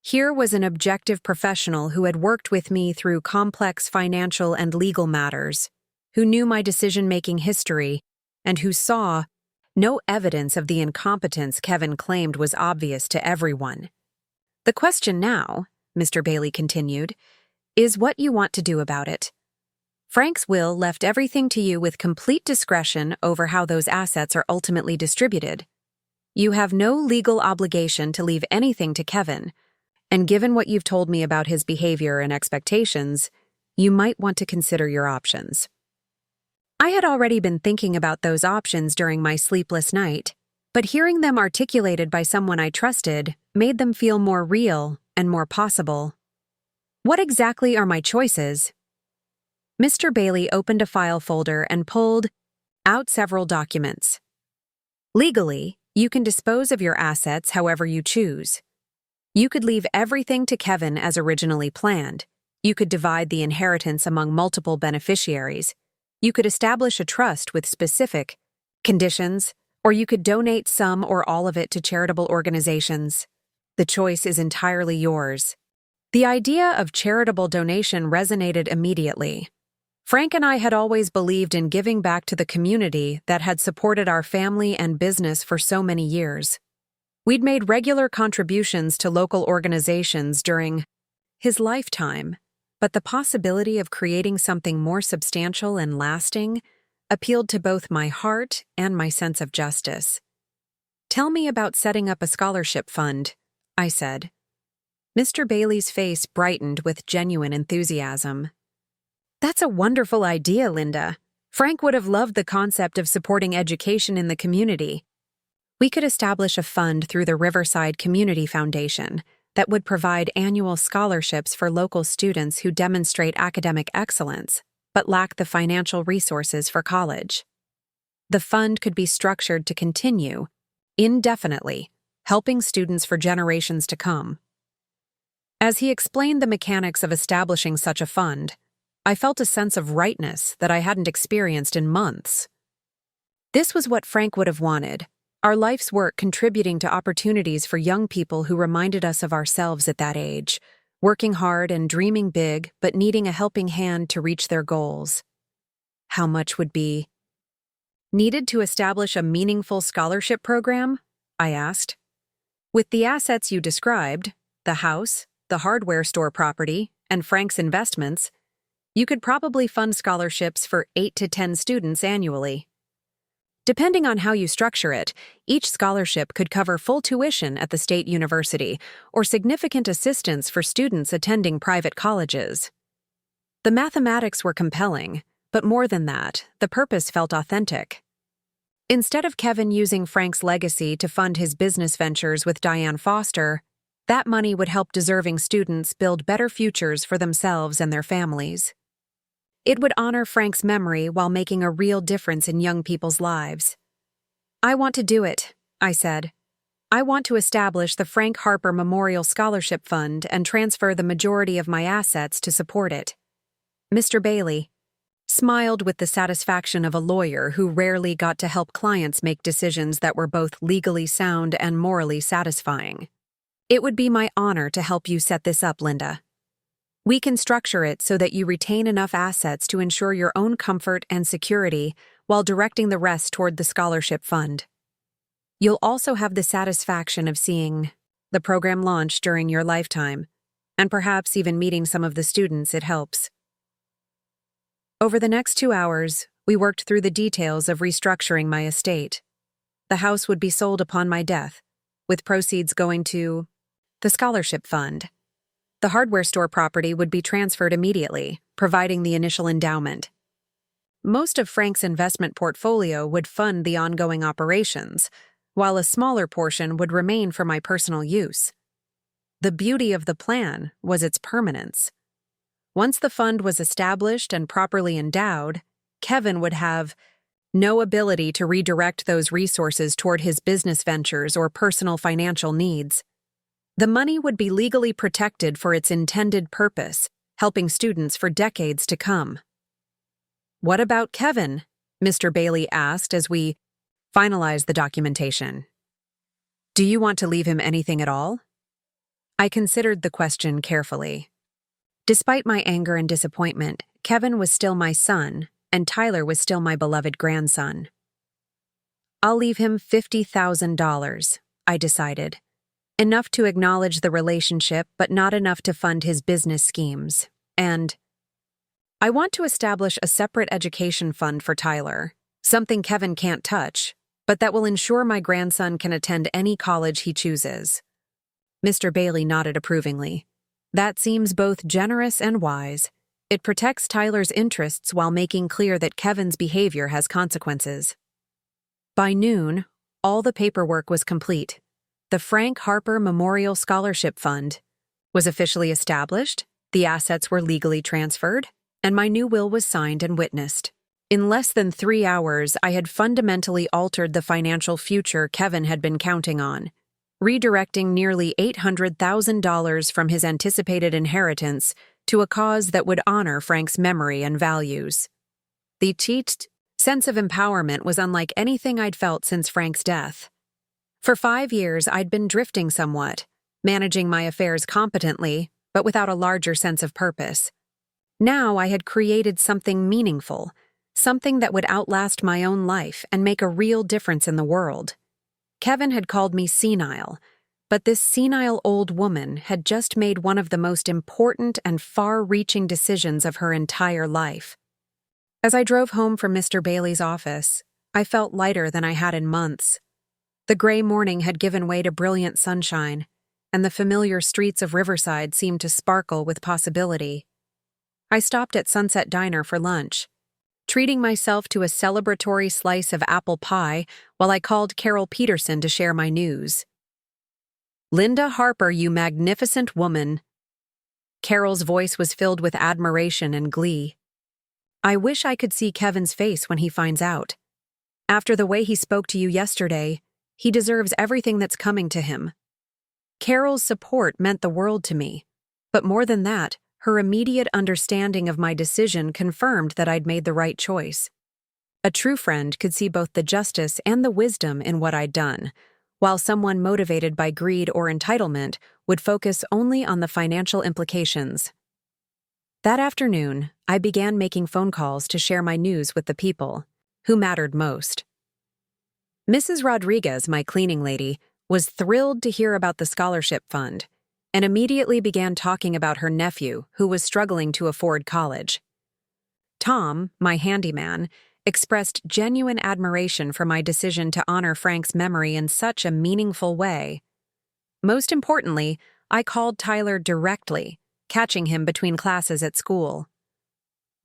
Here was an objective professional who had worked with me through complex financial and legal matters, who knew my decision-making history, and who saw no evidence of the incompetence Kevin claimed was obvious to everyone. "The question now," Mr. Bailey continued, "is what you want to do about it. Frank's will left everything to you with complete discretion over how those assets are ultimately distributed. You have no legal obligation to leave anything to Kevin, and given what you've told me about his behavior and expectations, you might want to consider your options." I had already been thinking about those options during my sleepless night, but hearing them articulated by someone I trusted made them feel more real and more possible. "What exactly are my choices?" Mr. Bailey opened a file folder and pulled out several documents. "Legally, you can dispose of your assets however you choose. You could leave everything to Kevin as originally planned. You could divide the inheritance among multiple beneficiaries. You could establish a trust with specific conditions, or you could donate some or all of it to charitable organizations. The choice is entirely yours." The idea of charitable donation resonated immediately. Frank and I had always believed in giving back to the community that had supported our family and business for so many years. We'd made regular contributions to local organizations during his lifetime, but the possibility of creating something more substantial and lasting appealed to both my heart and my sense of justice. "Tell me about setting up a scholarship fund," I said. Mr. Bailey's face brightened with genuine enthusiasm. "That's a wonderful idea, Linda. Frank would have loved the concept of supporting education in the community. We could establish a fund through the Riverside Community Foundation that would provide annual scholarships for local students who demonstrate academic excellence but lack the financial resources for college. The fund could be structured to continue, indefinitely, helping students for generations to come." As he explained the mechanics of establishing such a fund, I felt a sense of rightness that I hadn't experienced in months. This was what Frank would have wanted, our life's work contributing to opportunities for young people who reminded us of ourselves at that age, working hard and dreaming big but needing a helping hand to reach their goals. How much would be needed to establish a meaningful scholarship program? I asked. "With the assets you described, the house, the hardware store property, and Frank's investments, you could probably fund scholarships for 8 to 10 students annually. Depending on how you structure it, each scholarship could cover full tuition at the state university or significant assistance for students attending private colleges." The mathematics were compelling, but more than that, the purpose felt authentic. Instead of Kevin using Frank's legacy to fund his business ventures with Diane Foster, that money would help deserving students build better futures for themselves and their families. It would honor Frank's memory while making a real difference in young people's lives. "I want to do it," I said. "I want to establish the Frank Harper Memorial Scholarship Fund and transfer the majority of my assets to support it." Mr. Bailey smiled with the satisfaction of a lawyer who rarely got to help clients make decisions that were both legally sound and morally satisfying. "It would be my honor to help you set this up, Linda. We can structure it so that you retain enough assets to ensure your own comfort and security while directing the rest toward the scholarship fund. You'll also have the satisfaction of seeing The program launched during your lifetime, and perhaps even meeting some of the students it helps. Over the next 2 hours, we worked through the details of restructuring my estate. The house would be sold upon my death, with proceeds going to the scholarship fund. The hardware store property would be transferred immediately, providing the initial endowment. Most of Frank's investment portfolio would fund the ongoing operations, while a smaller portion would remain for my personal use. The beauty of the plan was its permanence. Once the fund was established and properly endowed, Kevin would have no ability to redirect those resources toward his business ventures or personal financial needs. The money would be legally protected for its intended purpose, helping students for decades to come. "What about Kevin?" Mr. Bailey asked as we finalized the documentation. "Do you want to leave him anything at all?" I considered the question carefully. Despite my anger and disappointment, Kevin was still my son, and Tyler was still my beloved grandson. "I'll leave him $50,000, I decided. Enough to acknowledge the relationship, but not enough to fund his business schemes. And I want to establish a separate education fund for Tyler, something Kevin can't touch, but that will ensure my grandson can attend any college he chooses." Mr. Bailey nodded approvingly. "That seems both generous and wise. It protects Tyler's interests while making clear that Kevin's behavior has consequences." By noon, all the paperwork was complete. The Frank Harper Memorial Scholarship Fund was officially established, the assets were legally transferred, and my new will was signed and witnessed. In less than 3 hours, I had fundamentally altered the financial future Kevin had been counting on, redirecting nearly $800,000 from his anticipated inheritance to a cause that would honor Frank's memory and values. The sense of empowerment was unlike anything I'd felt since Frank's death. For 5 years, I'd been drifting somewhat, managing my affairs competently, but without a larger sense of purpose. Now I had created something meaningful, something that would outlast my own life and make a real difference in the world. Kevin had called me senile, but this senile old woman had just made one of the most important and far-reaching decisions of her entire life. As I drove home from Mr. Bailey's office, I felt lighter than I had in months. The gray morning had given way to brilliant sunshine, and the familiar streets of Riverside seemed to sparkle with possibility. I stopped at Sunset Diner for lunch, treating myself to a celebratory slice of apple pie while I called Carol Peterson to share my news. "Linda Harper, you magnificent woman." Carol's voice was filled with admiration and glee. "I wish I could see Kevin's face when he finds out. After the way he spoke to you yesterday, he deserves everything that's coming to him." Carol's support meant the world to me, but more than that, her immediate understanding of my decision confirmed that I'd made the right choice. A true friend could see both the justice and the wisdom in what I'd done, while someone motivated by greed or entitlement would focus only on the financial implications. That afternoon, I began making phone calls to share my news with the people who mattered most. Mrs. Rodriguez, my cleaning lady, was thrilled to hear about the scholarship fund and immediately began talking about her nephew, who was struggling to afford college. Tom, my handyman, expressed genuine admiration for my decision to honor Frank's memory in such a meaningful way. Most importantly, I called Tyler directly, catching him between classes at school.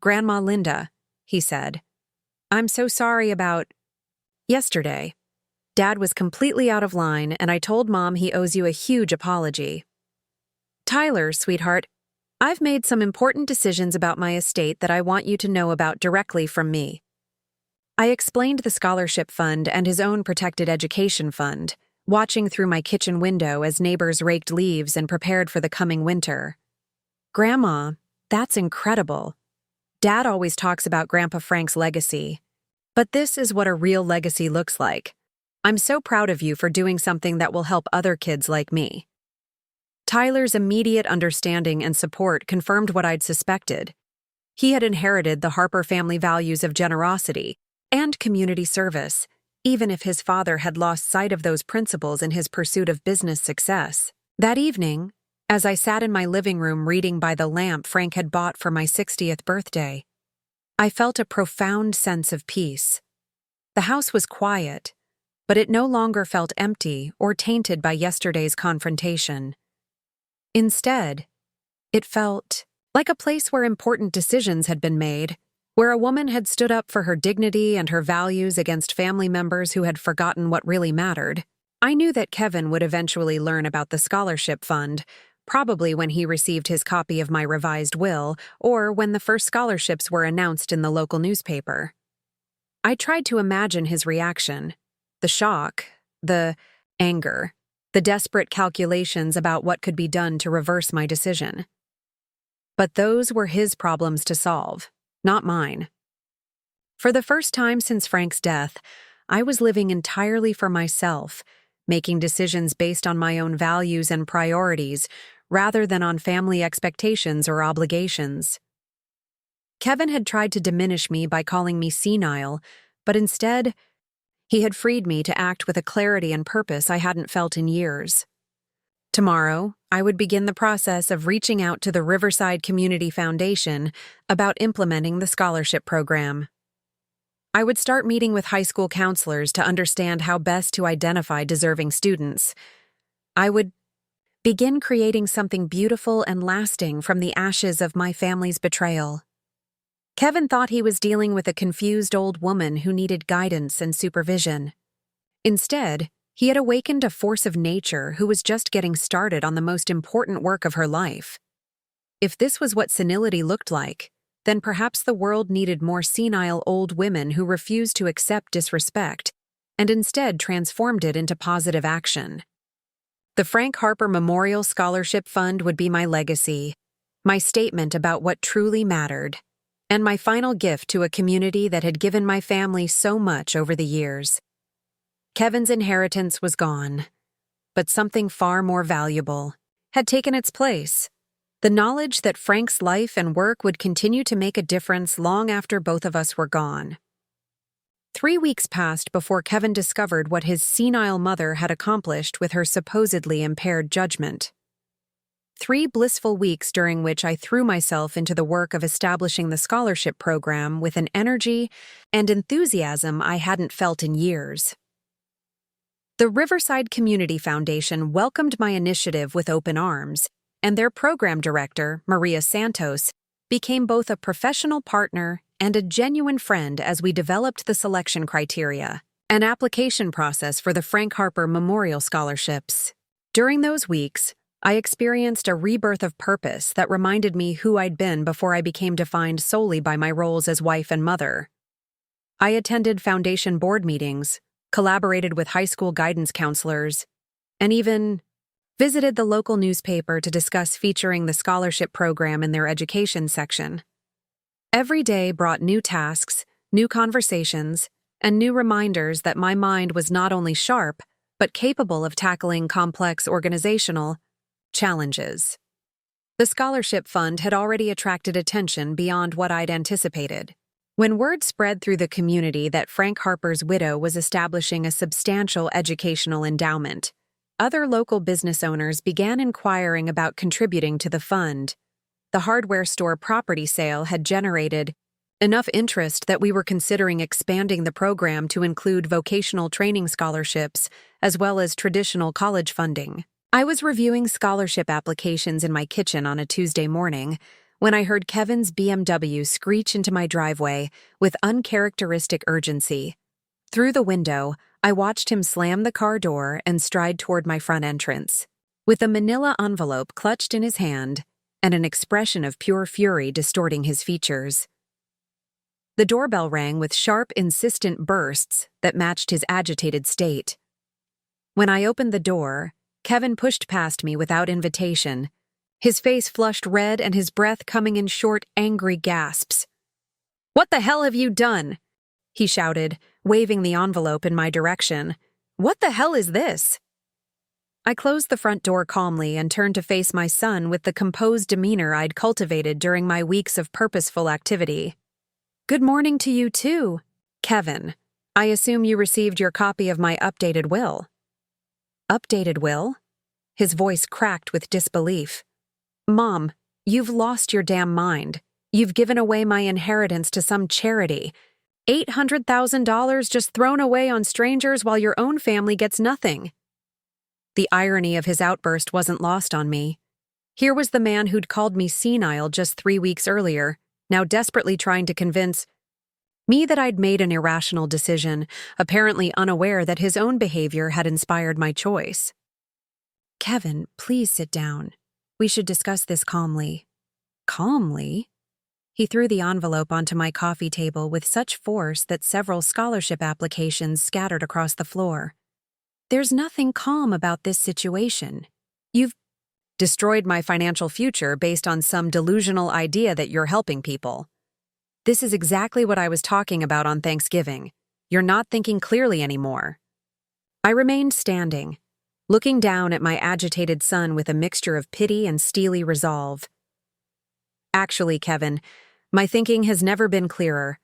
"Grandma Linda," he said, "I'm so sorry about yesterday. Dad was completely out of line, and I told Mom he owes you a huge apology." "Tyler, sweetheart, I've made some important decisions about my estate that I want you to know about directly from me." I explained the scholarship fund and his own protected education fund, watching through my kitchen window as neighbors raked leaves and prepared for the coming winter. "Grandma, that's incredible. Dad always talks about Grandpa Frank's legacy. But this is what a real legacy looks like. I'm so proud of you for doing something that will help other kids like me." Tyler's immediate understanding and support confirmed what I'd suspected. He had inherited the Harper family values of generosity and community service, even if his father had lost sight of those principles in his pursuit of business success. That evening, as I sat in my living room reading by the lamp Frank had bought for my 60th birthday, I felt a profound sense of peace. The house was quiet, but it no longer felt empty or tainted by yesterday's confrontation. Instead, it felt like a place where important decisions had been made, where a woman had stood up for her dignity and her values against family members who had forgotten what really mattered. I knew that Kevin would eventually learn about the scholarship fund, probably when he received his copy of my revised will or when the first scholarships were announced in the local newspaper. I tried to imagine his reaction, the shock, the anger, the desperate calculations about what could be done to reverse my decision. But those were his problems to solve, not mine. For the first time since Frank's death, I was living entirely for myself, making decisions based on my own values and priorities rather than on family expectations or obligations. Kevin had tried to diminish me by calling me senile, but instead, he had freed me to act with a clarity and purpose I hadn't felt in years. Tomorrow, I would begin the process of reaching out to the Riverside Community Foundation about implementing the scholarship program. I would start meeting with high school counselors to understand how best to identify deserving students. I would begin creating something beautiful and lasting from the ashes of my family's betrayal. Kevin thought he was dealing with a confused old woman who needed guidance and supervision. Instead, he had awakened a force of nature who was just getting started on the most important work of her life. If this was what senility looked like, then perhaps the world needed more senile old women who refused to accept disrespect and instead transformed it into positive action. The Frank Harper Memorial Scholarship Fund would be my legacy, my statement about what truly mattered, and my final gift to a community that had given my family so much over the years. Kevin's inheritance was gone, but something far more valuable had taken its place. The knowledge that Frank's life and work would continue to make a difference long after both of us were gone. 3 weeks passed before Kevin discovered what his senile mother had accomplished with her supposedly impaired judgment. 3 blissful weeks during which I threw myself into the work of establishing the scholarship program with an energy and enthusiasm I hadn't felt in years. The Riverside Community Foundation welcomed my initiative with open arms, and their program director, Maria Santos, became both a professional partner and a genuine friend as we developed the selection criteria, an application process for the Frank Harper Memorial Scholarships. During those weeks, I experienced a rebirth of purpose that reminded me who I'd been before I became defined solely by my roles as wife and mother. I attended foundation board meetings, collaborated with high school guidance counselors, and even visited the local newspaper to discuss featuring the scholarship program in their education section. Every day brought new tasks, new conversations, and new reminders that my mind was not only sharp, but capable of tackling complex organizational challenges. The scholarship fund had already attracted attention beyond what I'd anticipated. When word spread through the community that Frank Harper's widow was establishing a substantial educational endowment, other local business owners began inquiring about contributing to the fund. The hardware store property sale had generated enough interest that we were considering expanding the program to include vocational training scholarships as well as traditional college funding. I was reviewing scholarship applications in my kitchen on a Tuesday morning when I heard Kevin's BMW screech into my driveway with uncharacteristic urgency. Through the window, I watched him slam the car door and stride toward my front entrance, with a manila envelope clutched in his hand and an expression of pure fury distorting his features. The doorbell rang with sharp, insistent bursts that matched his agitated state. When I opened the door, Kevin pushed past me without invitation, his face flushed red and his breath coming in short, angry gasps. "What the hell have you done?" he shouted, waving the envelope in my direction. "What the hell is this?" I closed the front door calmly and turned to face my son with the composed demeanor I'd cultivated during my weeks of purposeful activity. "Good morning to you too, Kevin. I assume you received your copy of my updated will." "Updated will?" His voice cracked with disbelief. Mom, you've lost your damn mind. You've given away my inheritance to some charity. $800,000 just thrown away on strangers while your own family gets nothing. The irony of his outburst wasn't lost on me. Here was the man who'd called me senile just 3 weeks earlier, now desperately trying to convince me that I'd made an irrational decision, apparently unaware that his own behavior had inspired my choice. Kevin, please sit down. We should discuss this calmly. Calmly? He threw the envelope onto my coffee table with such force that several scholarship applications scattered across the floor. There's nothing calm about this situation. You've destroyed my financial future based on some delusional idea that you're helping people. This is exactly what I was talking about on Thanksgiving. You're not thinking clearly anymore. I remained standing, looking down at my agitated son with a mixture of pity and steely resolve. Actually, Kevin, my thinking has never been clearer.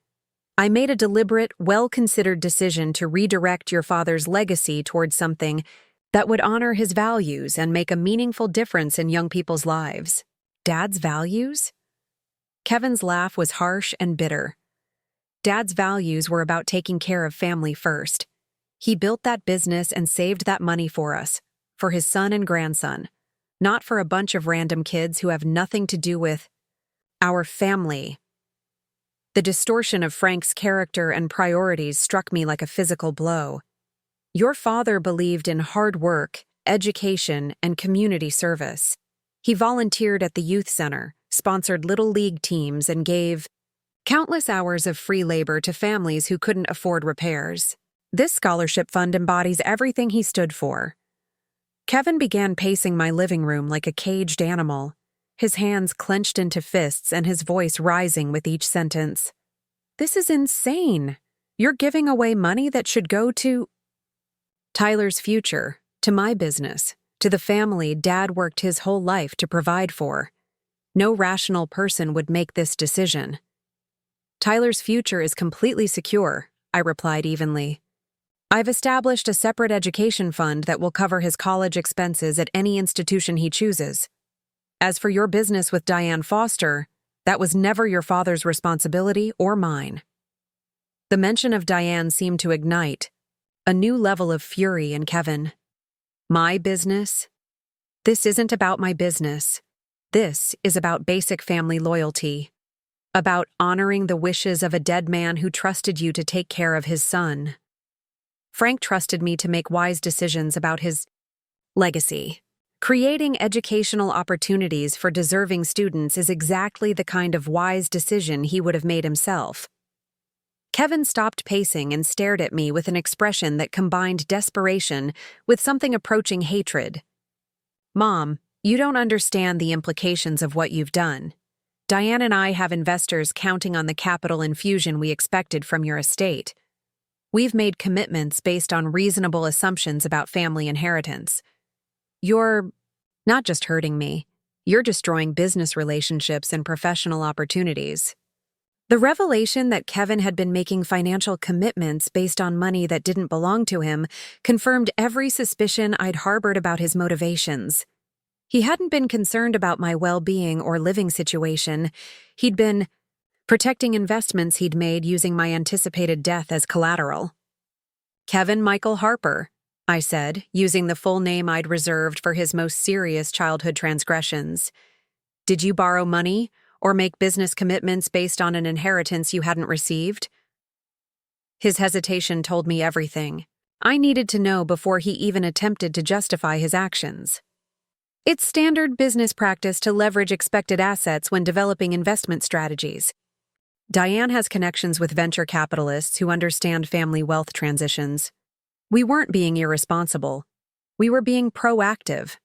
I made a deliberate, well-considered decision to redirect your father's legacy towards something that would honor his values and make a meaningful difference in young people's lives. Dad's values? Kevin's laugh was harsh and bitter. Dad's values were about taking care of family first. He built that business and saved that money for us, for his son and grandson, not for a bunch of random kids who have nothing to do with our family. The distortion of Frank's character and priorities struck me like a physical blow. Your father believed in hard work, education, and community service. He volunteered at the youth center, sponsored little league teams, and gave countless hours of free labor to families who couldn't afford repairs. This scholarship fund embodies everything he stood for. Kevin began pacing my living room like a caged animal, his hands clenched into fists and his voice rising with each sentence. This is insane. You're giving away money that should go to Tyler's future, to my business, to the family Dad worked his whole life to provide for. No rational person would make this decision. Tyler's future is completely secure, I replied evenly. I've established a separate education fund that will cover his college expenses at any institution he chooses. As for your business with Diane Foster, that was never your father's responsibility or mine. The mention of Diane seemed to ignite a new level of fury in Kevin. My business? This isn't about my business. This is about basic family loyalty, about honoring the wishes of a dead man who trusted you to take care of his son. Frank trusted me to make wise decisions about his legacy. Creating educational opportunities for deserving students is exactly the kind of wise decision he would have made himself. Kevin stopped pacing and stared at me with an expression that combined desperation with something approaching hatred. Mom, you don't understand the implications of what you've done. Diane and I have investors counting on the capital infusion we expected from your estate. We've made commitments based on reasonable assumptions about family inheritance. You're not just hurting me, you're destroying business relationships and professional opportunities. The revelation that Kevin had been making financial commitments based on money that didn't belong to him confirmed every suspicion I'd harbored about his motivations. He hadn't been concerned about my well-being or living situation. He'd been protecting investments he'd made using my anticipated death as collateral. Kevin Michael Harper, I said, using the full name I'd reserved for his most serious childhood transgressions. Did you borrow money or make business commitments based on an inheritance you hadn't received? His hesitation told me everything. I needed to know before he even attempted to justify his actions. It's standard business practice to leverage expected assets when developing investment strategies. Diane has connections with venture capitalists who understand family wealth transitions. We weren't being irresponsible. We were being proactive.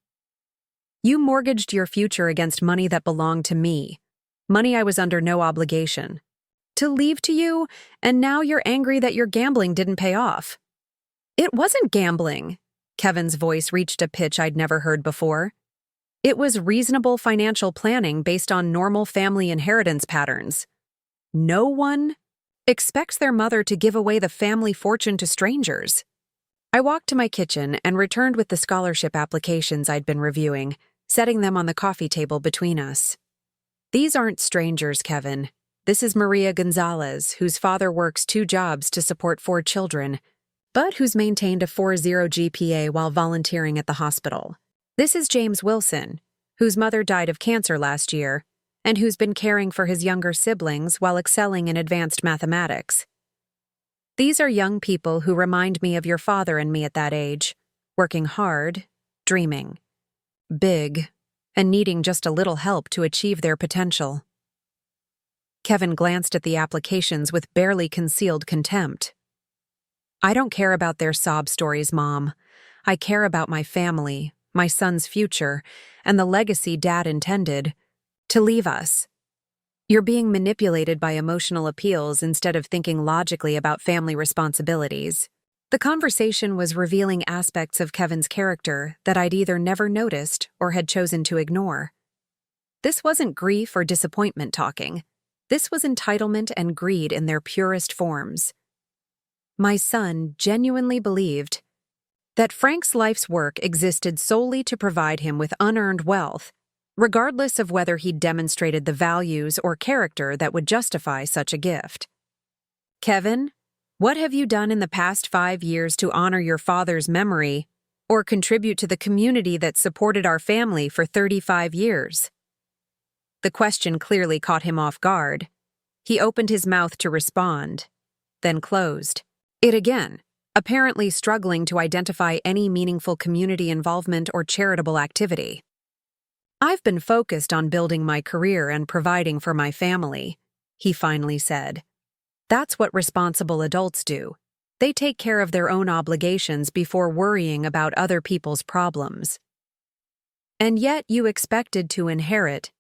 You mortgaged your future against money that belonged to me, money I was under no obligation to leave to you, and now you're angry that your gambling didn't pay off. It wasn't gambling. Kevin's voice reached a pitch I'd never heard before. It was reasonable financial planning based on normal family inheritance patterns. No one expects their mother to give away the family fortune to strangers. I walked to my kitchen and returned with the scholarship applications I'd been reviewing, setting them on the coffee table between us. These aren't strangers, Kevin. This is Maria Gonzalez, whose father works 2 jobs to support 4 children, but who's maintained a 4.0 GPA while volunteering at the hospital. This is James Wilson, whose mother died of cancer last year, and who's been caring for his younger siblings while excelling in advanced mathematics. These are young people who remind me of your father and me at that age, working hard, dreaming, big, and needing just a little help to achieve their potential. Kevin glanced at the applications with barely concealed contempt. I don't care about their sob stories, Mom. I care about my family, my son's future, and the legacy Dad intended to leave us. You're being manipulated by emotional appeals instead of thinking logically about family responsibilities. The conversation was revealing aspects of Kevin's character that I'd either never noticed or had chosen to ignore. This wasn't grief or disappointment talking. This was entitlement and greed in their purest forms. My son genuinely believed that Frank's life's work existed solely to provide him with unearned wealth, regardless of whether he'd demonstrated the values or character that would justify such a gift. Kevin, what have you done in the past 5 years to honor your father's memory or contribute to the community that supported our family for 35 years? The question clearly caught him off guard. He opened his mouth to respond, then closed it again, apparently struggling to identify any meaningful community involvement or charitable activity. I've been focused on building my career and providing for my family, he finally said. That's what responsible adults do. They take care of their own obligations before worrying about other people's problems. And yet you expected to inherit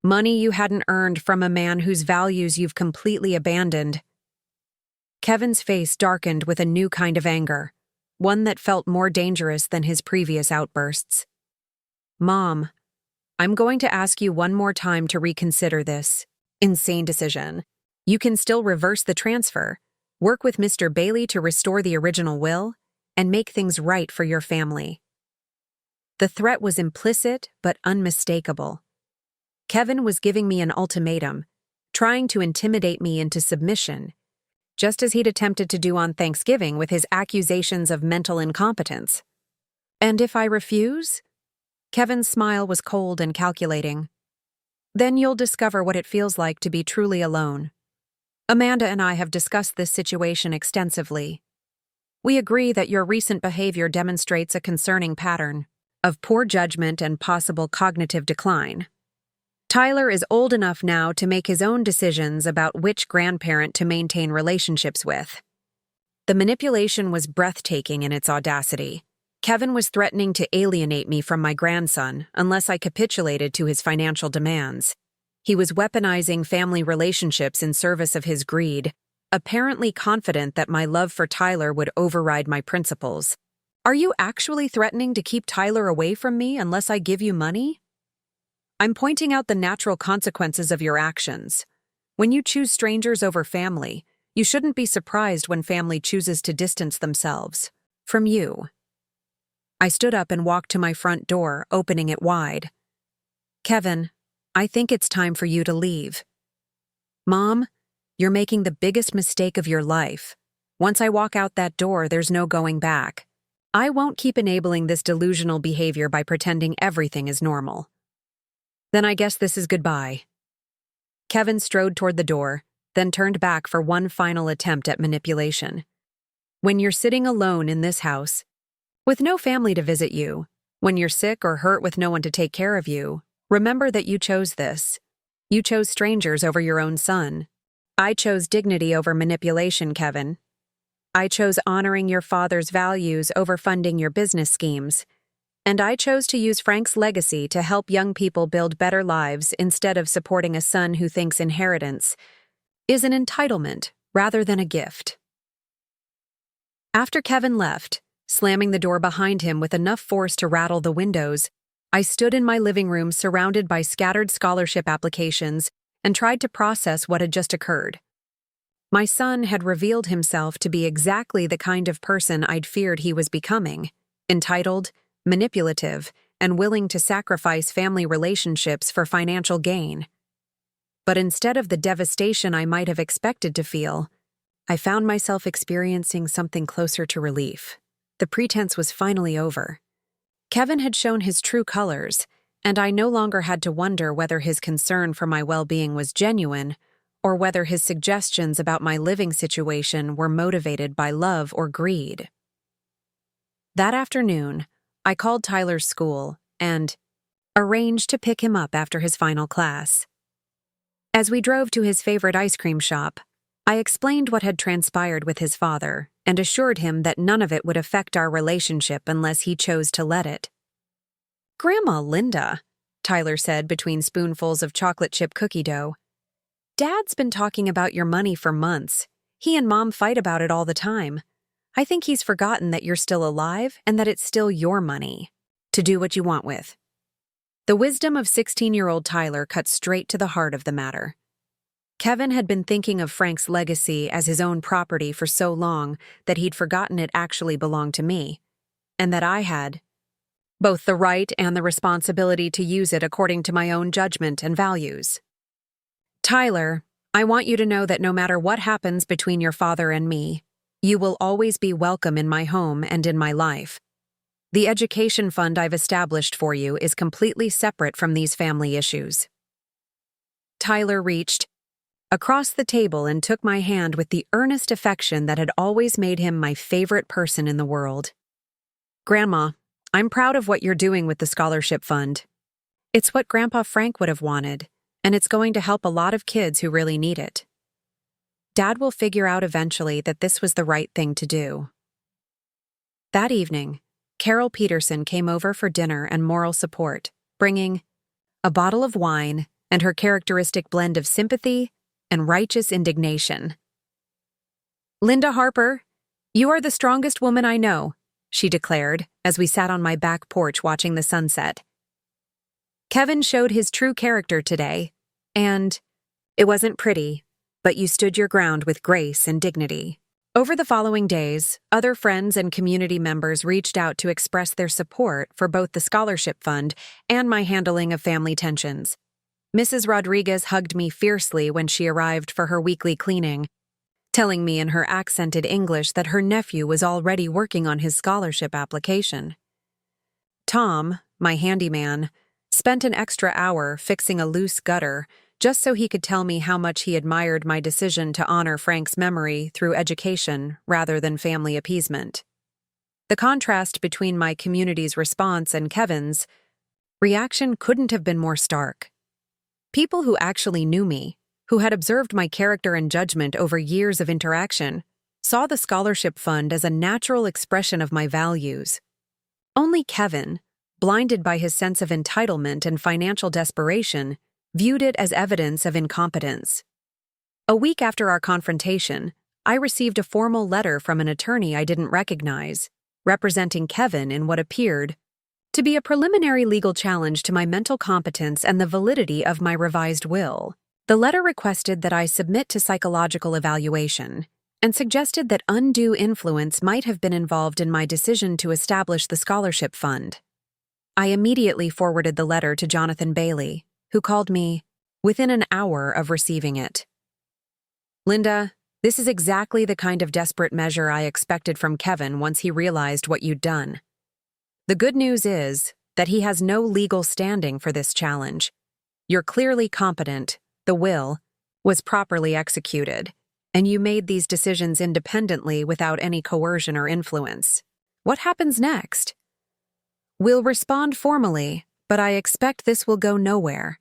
money you hadn't earned from a man whose values you've completely abandoned. Kevin's face darkened with a new kind of anger, one that felt more dangerous than his previous outbursts. Mom, I'm going to ask you one more time to reconsider this insane decision. You can still reverse the transfer, work with Mr. Bailey to restore the original will, and make things right for your family. The threat was implicit but unmistakable. Kevin was giving me an ultimatum, trying to intimidate me into submission, just as he'd attempted to do on Thanksgiving with his accusations of mental incompetence. And if I refuse? Kevin's smile was cold and calculating. Then you'll discover what it feels like to be truly alone. Amanda and I have discussed this situation extensively. We agree that your recent behavior demonstrates a concerning pattern of poor judgment and possible cognitive decline. Tyler is old enough now to make his own decisions about which grandparent to maintain relationships with. The manipulation was breathtaking in its audacity. Kevin was threatening to alienate me from my grandson unless I capitulated to his financial demands. He was weaponizing family relationships in service of his greed, apparently confident that my love for Tyler would override my principles. Are you actually threatening to keep Tyler away from me unless I give you money? I'm pointing out the natural consequences of your actions. When you choose strangers over family, you shouldn't be surprised when family chooses to distance themselves from you. I stood up and walked to my front door, opening it wide. Kevin, I think it's time for you to leave. Mom, you're making the biggest mistake of your life. Once I walk out that door, there's no going back. I won't keep enabling this delusional behavior by pretending everything is normal. Then I guess this is goodbye. Kevin strode toward the door, then turned back for one final attempt at manipulation. When you're sitting alone in this house, with no family to visit you, when you're sick or hurt with no one to take care of you, remember that you chose this. You chose strangers over your own son. I chose dignity over manipulation, Kevin. I chose honoring your father's values over funding your business schemes. And I chose to use Frank's legacy to help young people build better lives instead of supporting a son who thinks inheritance is an entitlement rather than a gift. After Kevin left, slamming the door behind him with enough force to rattle the windows, I stood in my living room surrounded by scattered scholarship applications and tried to process what had just occurred. My son had revealed himself to be exactly the kind of person I'd feared he was becoming: entitled, manipulative, and willing to sacrifice family relationships for financial gain. But instead of the devastation I might have expected to feel, I found myself experiencing something closer to relief. The pretense was finally over. Kevin had shown his true colors, and I no longer had to wonder whether his concern for my well-being was genuine or whether his suggestions about my living situation were motivated by love or greed. That afternoon, I called Tyler's school and arranged to pick him up after his final class. As we drove to his favorite ice cream shop, I explained what had transpired with his father and assured him that none of it would affect our relationship unless he chose to let it. "Grandma Linda," Tyler said between spoonfuls of chocolate chip cookie dough, "Dad's been talking about your money for months. He and Mom fight about it all the time. I think he's forgotten that you're still alive and that it's still your money to do what you want with." The wisdom of 16-year-old Tyler cut straight to the heart of the matter. Kevin had been thinking of Frank's legacy as his own property for so long that he'd forgotten it actually belonged to me, and that I had both the right and the responsibility to use it according to my own judgment and values. "Tyler, I want you to know that no matter what happens between your father and me, you will always be welcome in my home and in my life. The education fund I've established for you is completely separate from these family issues." Tyler reached across the table and took my hand with the earnest affection that had always made him my favorite person in the world. "Grandma, I'm proud of what you're doing with the scholarship fund. It's what Grandpa Frank would have wanted, and it's going to help a lot of kids who really need it. Dad will figure out eventually that this was the right thing to do." That evening, Carol Peterson came over for dinner and moral support, bringing a bottle of wine and her characteristic blend of sympathy and righteous indignation. "Linda Harper, you are the strongest woman I know," she declared as we sat on my back porch watching the sunset. "Kevin showed his true character today, and it wasn't pretty, but you stood your ground with grace and dignity." Over the following days, other friends and community members reached out to express their support for both the scholarship fund and my handling of family tensions. Mrs. Rodriguez hugged me fiercely when she arrived for her weekly cleaning, telling me in her accented English that her nephew was already working on his scholarship application. Tom, my handyman, spent an extra hour fixing a loose gutter just so he could tell me how much he admired my decision to honor Frank's memory through education rather than family appeasement. The contrast between my community's response and Kevin's reaction couldn't have been more stark. People who actually knew me, who had observed my character and judgment over years of interaction, saw the scholarship fund as a natural expression of my values. Only Kevin, blinded by his sense of entitlement and financial desperation, viewed it as evidence of incompetence. A week after our confrontation, I received a formal letter from an attorney I didn't recognize, representing Kevin in what appeared to be a preliminary legal challenge to my mental competence and the validity of my revised will. The letter requested that I submit to psychological evaluation and suggested that undue influence might have been involved in my decision to establish the scholarship fund. I immediately forwarded the letter to Jonathan Bailey, who called me within an hour of receiving it. "Linda, this is exactly the kind of desperate measure I expected from Kevin once he realized what you'd done. The good news is that he has no legal standing for this challenge. You're clearly competent, the will was properly executed, and you made these decisions independently without any coercion or influence. What happens next?" "We'll respond formally, but I expect this will go nowhere.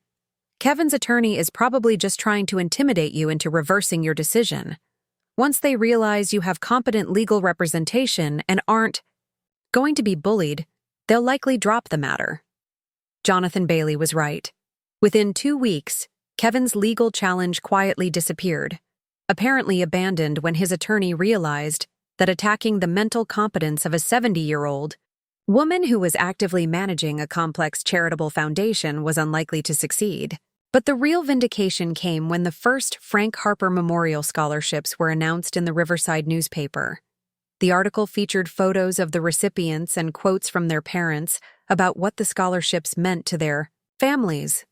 Kevin's attorney is probably just trying to intimidate you into reversing your decision. Once they realize you have competent legal representation and aren't going to be bullied, they'll likely drop the matter." Jonathan Bailey was right. Within 2 weeks, Kevin's legal challenge quietly disappeared, apparently abandoned when his attorney realized that attacking the mental competence of a 70-year-old woman who was actively managing a complex charitable foundation was unlikely to succeed. But the real vindication came when the first Frank Harper Memorial Scholarships were announced in the Riverside newspaper. The article featured photos of the recipients and quotes from their parents about what the scholarships meant to their families.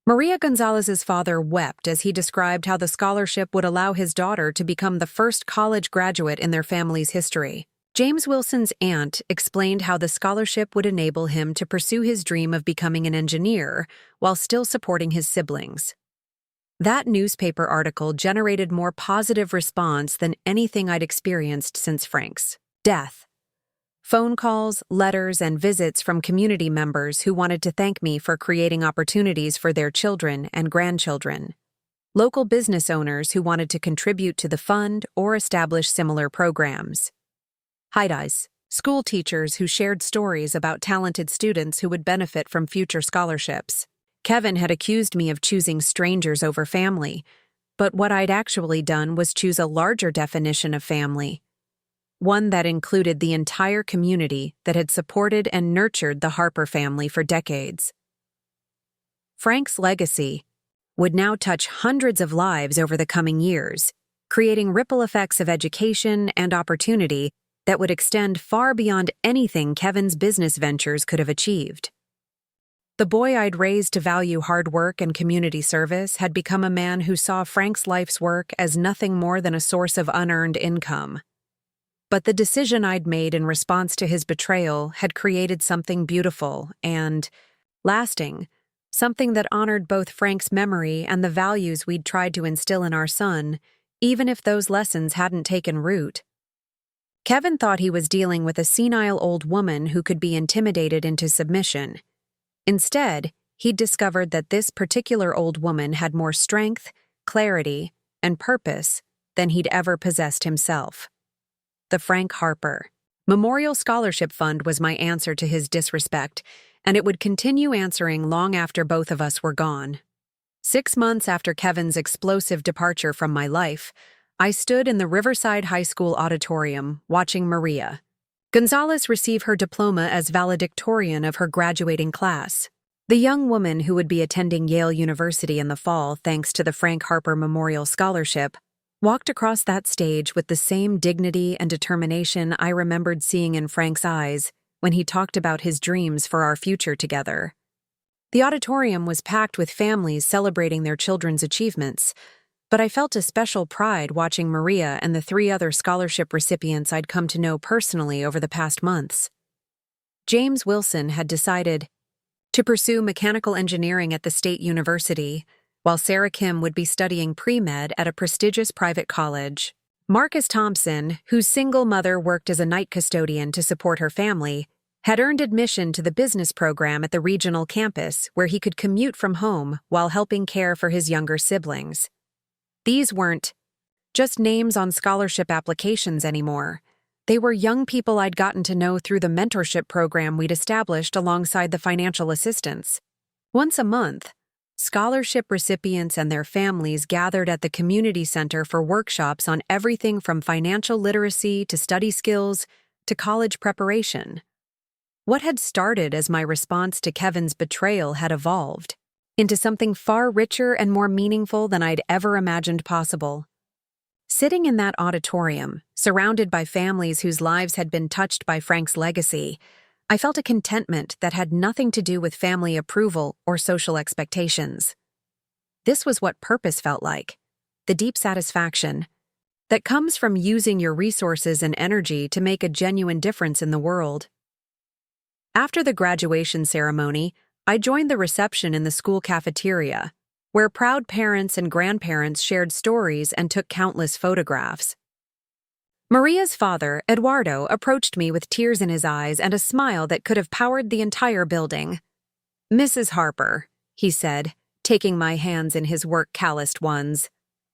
Maria Gonzalez's father wept as he described how the scholarship would allow his daughter to become the first college graduate in their family's history. James Wilson's aunt explained how the scholarship would enable him to pursue his dream of becoming an engineer while still supporting his siblings. That newspaper article generated more positive response than anything I'd experienced since Frank's death. Phone calls, letters, and visits from community members who wanted to thank me for creating opportunities for their children and grandchildren. Local business owners who wanted to contribute to the fund or establish similar programs. Hideyes, school teachers who shared stories about talented students who would benefit from future scholarships. Kevin had accused me of choosing strangers over family, but what I'd actually done was choose a larger definition of family, one that included the entire community that had supported and nurtured the Harper family for decades. Frank's legacy would now touch hundreds of lives over the coming years, creating ripple effects of education and opportunity that would extend far beyond anything Kevin's business ventures could have achieved. The boy I'd raised to value hard work and community service had become a man who saw Frank's life's work as nothing more than a source of unearned income. But the decision I'd made in response to his betrayal had created something beautiful and lasting, something that honored both Frank's memory and the values we'd tried to instill in our son, even if those lessons hadn't taken root. Kevin thought he was dealing with a senile old woman who could be intimidated into submission. Instead, he'd discovered that this particular old woman had more strength, clarity, and purpose than he'd ever possessed himself. The Frank Harper Memorial Scholarship Fund was my answer to his disrespect, and it would continue answering long after both of us were gone. 6 months after Kevin's explosive departure from my life, I stood in the Riverside High School auditorium watching Maria Gonzalez receive her diploma as valedictorian of her graduating class. The young woman who would be attending Yale University in the fall thanks to the Frank Harper Memorial Scholarship walked across that stage with the same dignity and determination I remembered seeing in Frank's eyes when he talked about his dreams for our future together. The auditorium was packed with families celebrating their children's achievements, but I felt a special pride watching Maria and the 3 other scholarship recipients I'd come to know personally over the past months. James Wilson had decided to pursue mechanical engineering at the State University, while Sarah Kim would be studying pre-med at a prestigious private college. Marcus Thompson, whose single mother worked as a night custodian to support her family, had earned admission to the business program at the regional campus where he could commute from home while helping care for his younger siblings. These weren't just names on scholarship applications anymore. They were young people I'd gotten to know through the mentorship program we'd established alongside the financial assistance. Once a month, scholarship recipients and their families gathered at the community center for workshops on everything from financial literacy to study skills to college preparation. What had started as my response to Kevin's betrayal had evolved into something far richer and more meaningful than I'd ever imagined possible. Sitting in that auditorium, surrounded by families whose lives had been touched by Frank's legacy, I felt a contentment that had nothing to do with family approval or social expectations. This was what purpose felt like, the deep satisfaction that comes from using your resources and energy to make a genuine difference in the world. After the graduation ceremony, I joined the reception in the school cafeteria, where proud parents and grandparents shared stories and took countless photographs. Maria's father, Eduardo, approached me with tears in his eyes and a smile that could have powered the entire building. "Mrs. Harper," he said, taking my hands in his work-calloused ones,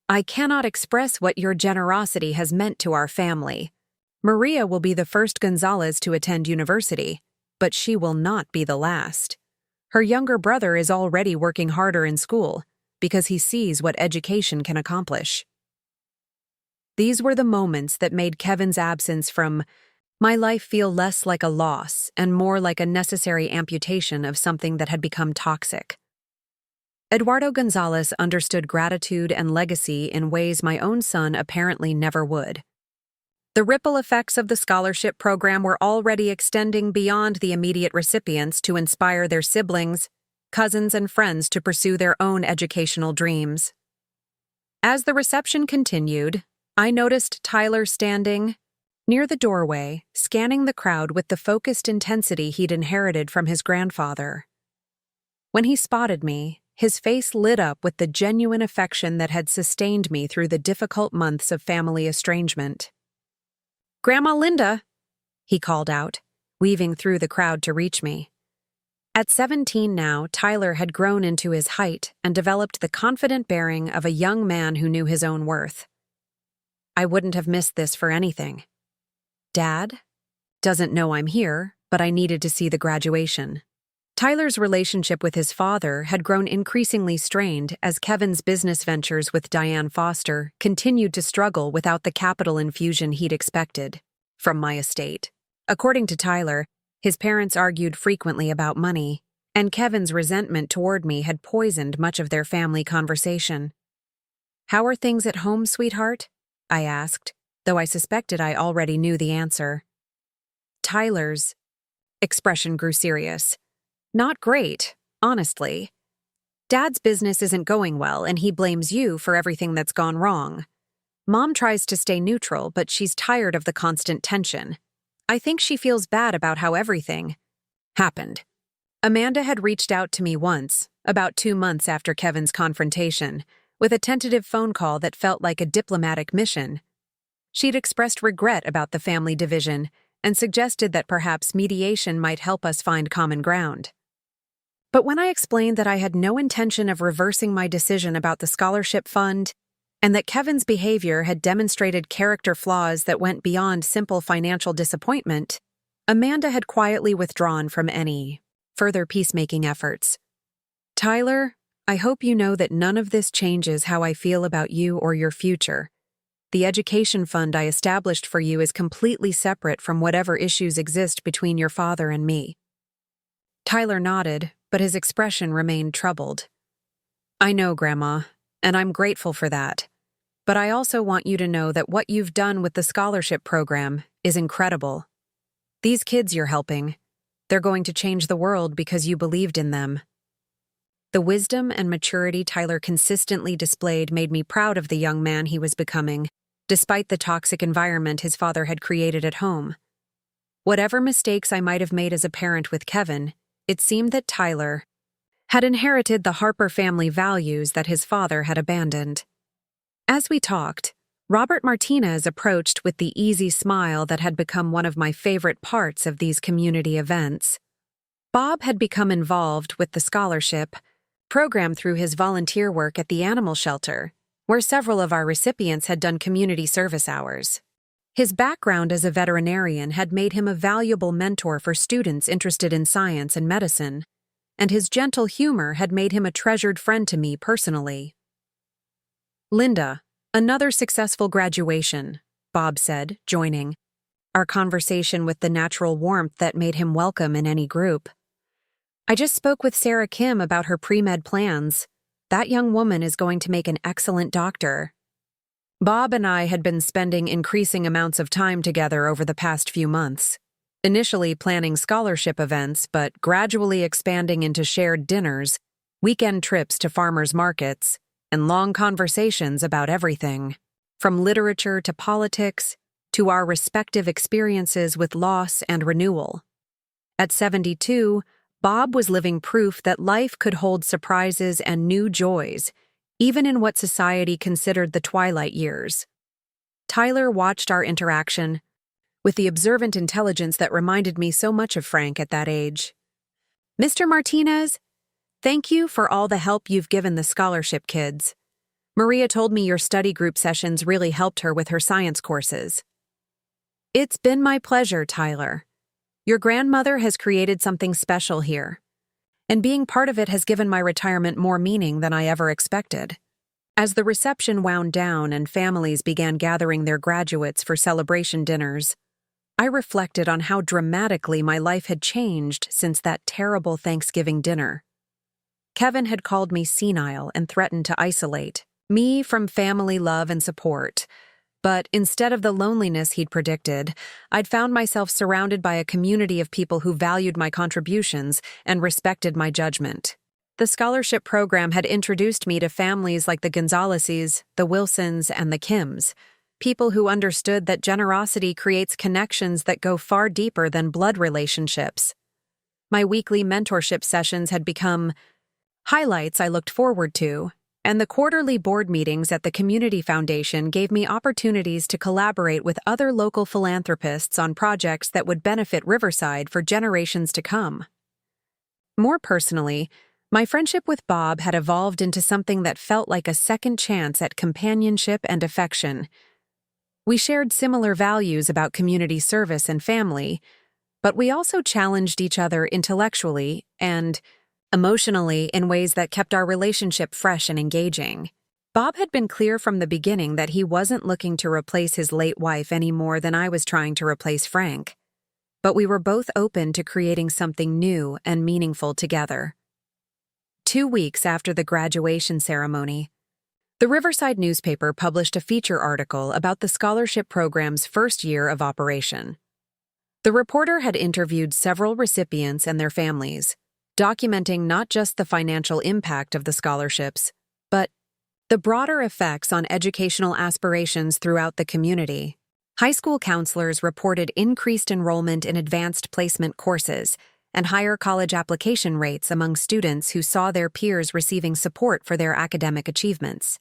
"I cannot express what your generosity has meant to our family. Maria will be the first Gonzalez to attend university, but she will not be the last. Her younger brother is already working harder in school because he sees what education can accomplish." These were the moments that made Kevin's absence from my life feel less like a loss and more like a necessary amputation of something that had become toxic. Eduardo Gonzalez understood gratitude and legacy in ways my own son apparently never would. The ripple effects of the scholarship program were already extending beyond the immediate recipients to inspire their siblings, cousins, and friends to pursue their own educational dreams. As the reception continued, I noticed Tyler standing near the doorway, scanning the crowd with the focused intensity he'd inherited from his grandfather. When he spotted me, his face lit up with the genuine affection that had sustained me through the difficult months of family estrangement. "Grandma Linda," he called out, weaving through the crowd to reach me. At 17 now, Tyler had grown into his height and developed the confident bearing of a young man who knew his own worth. I wouldn't have missed this for anything. "Dad? Doesn't know I'm here, but I needed to see the graduation." Tyler's relationship with his father had grown increasingly strained as Kevin's business ventures with Diane Foster continued to struggle without the capital infusion he'd expected from my estate. According to Tyler, his parents argued frequently about money, and Kevin's resentment toward me had poisoned much of their family conversation. "How are things at home, sweetheart?" I asked, though I suspected I already knew the answer. Tyler's expression grew serious. "Not great, honestly. Dad's business isn't going well, and he blames you for everything that's gone wrong. Mom tries to stay neutral, but she's tired of the constant tension. I think she feels bad about how everything happened." Amanda had reached out to me once, about 2 months after Kevin's confrontation, with a tentative phone call that felt like a diplomatic mission. She'd expressed regret about the family division and suggested that perhaps mediation might help us find common ground. But when I explained that I had no intention of reversing my decision about the scholarship fund, and that Kevin's behavior had demonstrated character flaws that went beyond simple financial disappointment, Amanda had quietly withdrawn from any further peacemaking efforts. "Tyler, I hope you know that none of this changes how I feel about you or your future. The education fund I established for you is completely separate from whatever issues exist between your father and me." Tyler nodded, but his expression remained troubled. "I know, Grandma, and I'm grateful for that. But I also want you to know that what you've done with the scholarship program is incredible. These kids you're helping, they're going to change the world because you believed in them." The wisdom and maturity Tyler consistently displayed made me proud of the young man he was becoming, despite the toxic environment his father had created at home. Whatever mistakes I might have made as a parent with Kevin, it seemed that Tyler had inherited the Harper family values that his father had abandoned. As we talked, Robert Martinez approached with the easy smile that had become one of my favorite parts of these community events. Bob had become involved with the scholarship program through his volunteer work at the animal shelter, where several of our recipients had done community service hours. His background as a veterinarian had made him a valuable mentor for students interested in science and medicine, and his gentle humor had made him a treasured friend to me personally. "Linda, another successful graduation," Bob said, joining our conversation with the natural warmth that made him welcome in any group. "I just spoke with Sarah Kim about her pre-med plans. That young woman is going to make an excellent doctor." Bob and I had been spending increasing amounts of time together over the past few months, initially planning scholarship events, but gradually expanding into shared dinners, weekend trips to farmers' markets, and long conversations about everything, from literature to politics, to our respective experiences with loss and renewal. At 72, Bob was living proof that life could hold surprises and new joys, even in what society considered the twilight years. Tyler watched our interaction with the observant intelligence that reminded me so much of Frank at that age. "Mr. Martinez, thank you for all the help you've given the scholarship kids. Maria told me your study group sessions really helped her with her science courses." "It's been my pleasure, Tyler. Your grandmother has created something special here, and being part of it has given my retirement more meaning than I ever expected." As the reception wound down and families began gathering their graduates for celebration dinners, I reflected on how dramatically my life had changed since that terrible Thanksgiving dinner. Kevin had called me senile and threatened to isolate me from family love and support. But instead of the loneliness he'd predicted, I'd found myself surrounded by a community of people who valued my contributions and respected my judgment. The scholarship program had introduced me to families like the Gonzaleses, the Wilsons, and the Kims, people who understood that generosity creates connections that go far deeper than blood relationships. My weekly mentorship sessions had become highlights I looked forward to, and the quarterly board meetings at the Community Foundation gave me opportunities to collaborate with other local philanthropists on projects that would benefit Riverside for generations to come. More personally, my friendship with Bob had evolved into something that felt like a second chance at companionship and affection. We shared similar values about community service and family, but we also challenged each other intellectually and emotionally in ways that kept our relationship fresh and engaging. Bob had been clear from the beginning that he wasn't looking to replace his late wife any more than I was trying to replace Frank. But we were both open to creating something new and meaningful together. 2 weeks after the graduation ceremony, the Riverside newspaper published a feature article about the scholarship program's first year of operation. The reporter had interviewed several recipients and their families, documenting not just the financial impact of the scholarships, but the broader effects on educational aspirations throughout the community. High school counselors reported increased enrollment in advanced placement courses and higher college application rates among students who saw their peers receiving support for their academic achievements.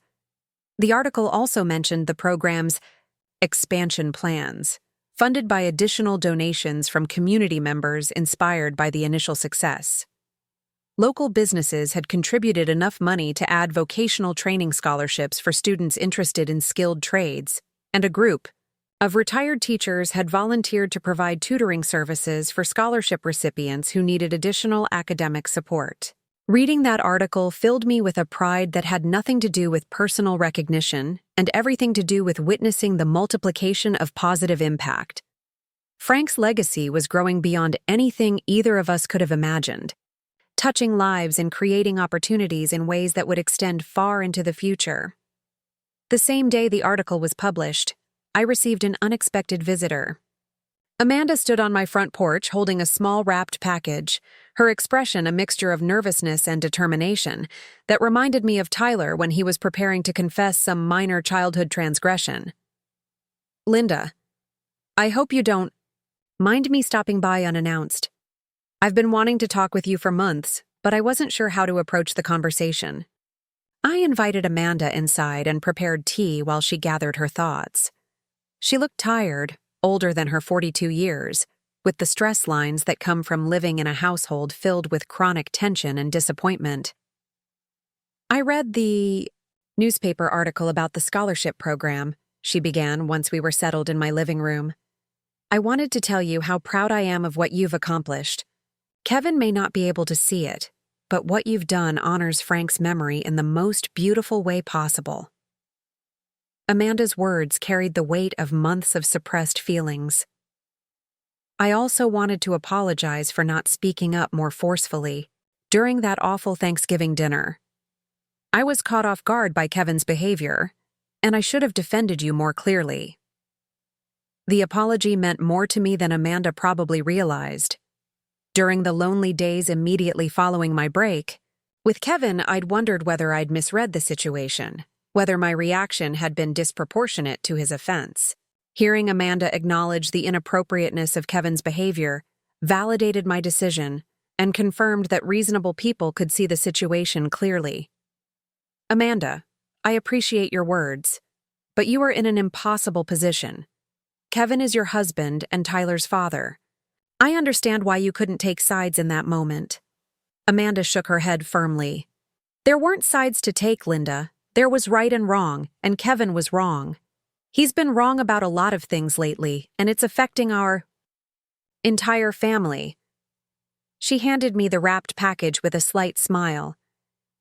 The article also mentioned the program's expansion plans, funded by additional donations from community members inspired by the initial success. Local businesses had contributed enough money to add vocational training scholarships for students interested in skilled trades, and a group of retired teachers had volunteered to provide tutoring services for scholarship recipients who needed additional academic support. Reading that article filled me with a pride that had nothing to do with personal recognition and everything to do with witnessing the multiplication of positive impact. Frank's legacy was growing beyond anything either of us could have imagined, touching lives and creating opportunities in ways that would extend far into the future. The same day the article was published, I received an unexpected visitor. Amanda stood on my front porch holding a small wrapped package, her expression a mixture of nervousness and determination that reminded me of Tyler when he was preparing to confess some minor childhood transgression. "Linda, I hope you don't mind me stopping by unannounced. I've been wanting to talk with you for months, but I wasn't sure how to approach the conversation." I invited Amanda inside and prepared tea while she gathered her thoughts. She looked tired, older than her 42 years, with the stress lines that come from living in a household filled with chronic tension and disappointment. "I read the newspaper article about the scholarship program," she began once we were settled in my living room. "I wanted to tell you how proud I am of what you've accomplished. Kevin may not be able to see it, but what you've done honors Frank's memory in the most beautiful way possible." Amanda's words carried the weight of months of suppressed feelings. I also wanted to apologize for not speaking up more forcefully during that awful Thanksgiving dinner. I was caught off guard by Kevin's behavior, and I should have defended you more clearly. The apology meant more to me than Amanda probably realized. During the lonely days immediately following my break, with Kevin, I'd wondered whether I'd misread the situation, whether my reaction had been disproportionate to his offense. Hearing Amanda acknowledge the inappropriateness of Kevin's behavior validated my decision and confirmed that reasonable people could see the situation clearly. "Amanda, I appreciate your words, but you are in an impossible position. Kevin is your husband and Tyler's father. I understand why you couldn't take sides in that moment." Amanda shook her head firmly. "There weren't sides to take, Linda. There was right and wrong, and Kevin was wrong. He's been wrong about a lot of things lately, and it's affecting our entire family." She handed me the wrapped package with a slight smile.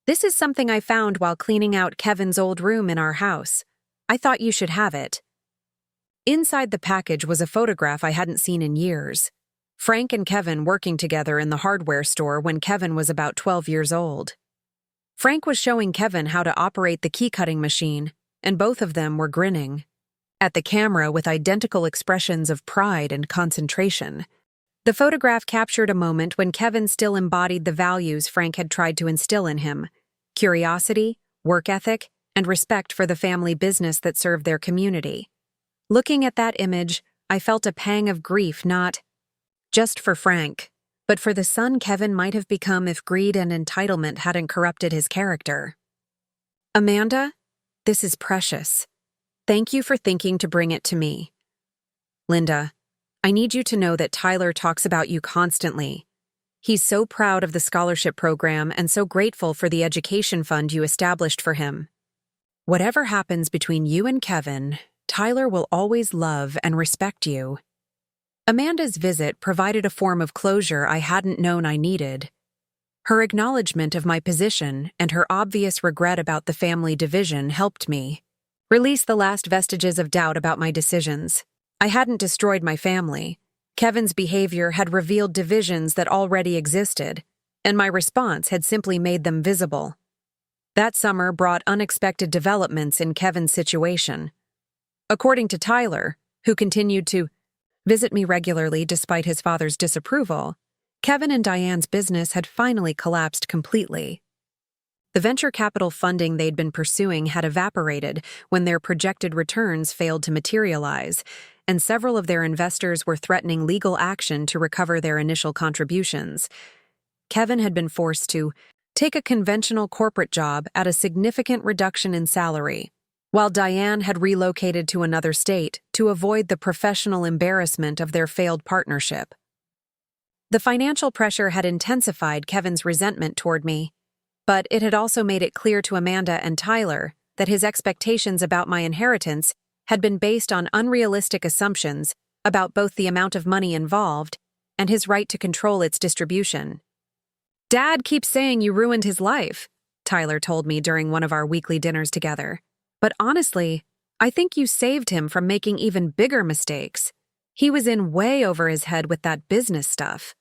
"This is something I found while cleaning out Kevin's old room in our house. I thought you should have it." Inside the package was a photograph I hadn't seen in years. Frank and Kevin working together in the hardware store when Kevin was about 12 years old. Frank was showing Kevin how to operate the key-cutting machine, and both of them were grinning at the camera with identical expressions of pride and concentration. The photograph captured a moment when Kevin still embodied the values Frank had tried to instill in him: curiosity, work ethic, and respect for the family business that served their community. Looking at that image, I felt a pang of grief, not just for Frank, but for the son Kevin might have become if greed and entitlement hadn't corrupted his character. Amanda, this is precious. Thank you for thinking to bring it to me. Linda, I need you to know that Tyler talks about you constantly. He's so proud of the scholarship program and so grateful for the education fund you established for him. Whatever happens between you and Kevin, Tyler will always love and respect you. Amanda's visit provided a form of closure I hadn't known I needed. Her acknowledgement of my position and her obvious regret about the family division helped me release the last vestiges of doubt about my decisions. I hadn't destroyed my family. Kevin's behavior had revealed divisions that already existed, and my response had simply made them visible. That summer brought unexpected developments in Kevin's situation. According to Tyler, who continued to visit me regularly despite his father's disapproval, Kevin and Diane's business had finally collapsed completely. The venture capital funding they'd been pursuing had evaporated when their projected returns failed to materialize, and several of their investors were threatening legal action to recover their initial contributions. Kevin had been forced to take a conventional corporate job at a significant reduction in salary, while Diane had relocated to another state to avoid the professional embarrassment of their failed partnership. The financial pressure had intensified Kevin's resentment toward me, but it had also made it clear to Amanda and Tyler that his expectations about my inheritance had been based on unrealistic assumptions about both the amount of money involved and his right to control its distribution. "Dad keeps saying you ruined his life," Tyler told me during one of our weekly dinners together. "But honestly, I think you saved him from making even bigger mistakes. He was in way over his head with that business stuff."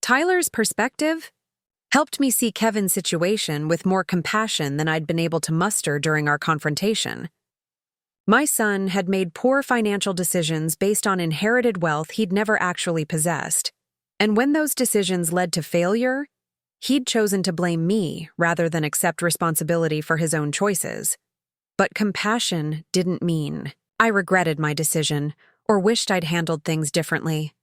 Tyler's perspective helped me see Kevin's situation with more compassion than I'd been able to muster during our confrontation. My son had made poor financial decisions based on inherited wealth he'd never actually possessed, and when those decisions led to failure, he'd chosen to blame me rather than accept responsibility for his own choices. But compassion didn't mean I regretted my decision or wished I'd handled things differently.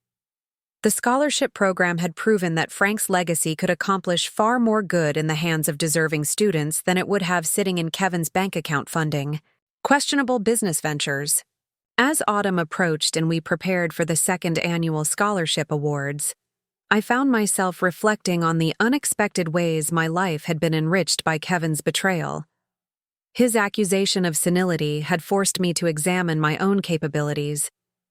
The scholarship program had proven that Frank's legacy could accomplish far more good in the hands of deserving students than it would have sitting in Kevin's bank account funding questionable business ventures. As autumn approached and we prepared for the second annual scholarship awards, I found myself reflecting on the unexpected ways my life had been enriched by Kevin's betrayal. His accusation of senility had forced me to examine my own capabilities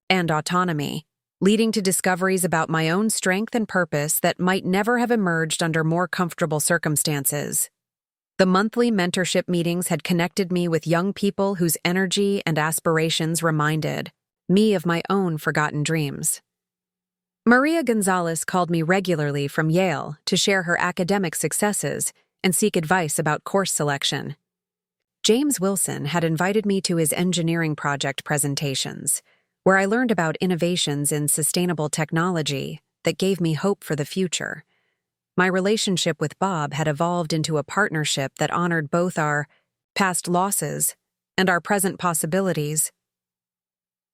and autonomy, leading to discoveries about my own strength and purpose that might never have emerged under more comfortable circumstances. The monthly mentorship meetings had connected me with young people whose energy and aspirations reminded me of my own forgotten dreams. Maria Gonzalez called me regularly from Yale to share her academic successes and seek advice about course selection. James Wilson had invited me to his engineering project presentations, where I learned about innovations in sustainable technology that gave me hope for the future. My relationship with Bob had evolved into a partnership that honored both our past losses and our present possibilities.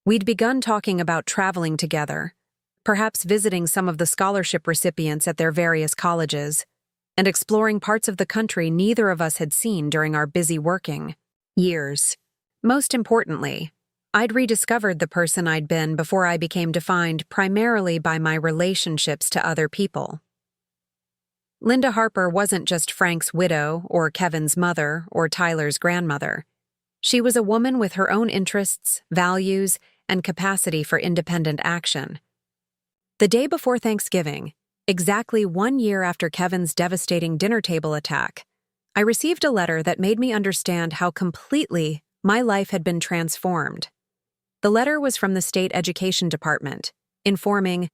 We'd begun talking about traveling together, perhaps visiting some of the scholarship recipients at their various colleges, and exploring parts of the country neither of us had seen during our busy working years. Most importantly, I'd rediscovered the person I'd been before I became defined primarily by my relationships to other people. Linda Harper wasn't just Frank's widow or Kevin's mother or Tyler's grandmother. She was a woman with her own interests, values, and capacity for independent action. The day before Thanksgiving, exactly 1 year after Kevin's devastating dinner table attack, I received a letter that made me understand how completely my life had been transformed. The letter was from the state education department, informing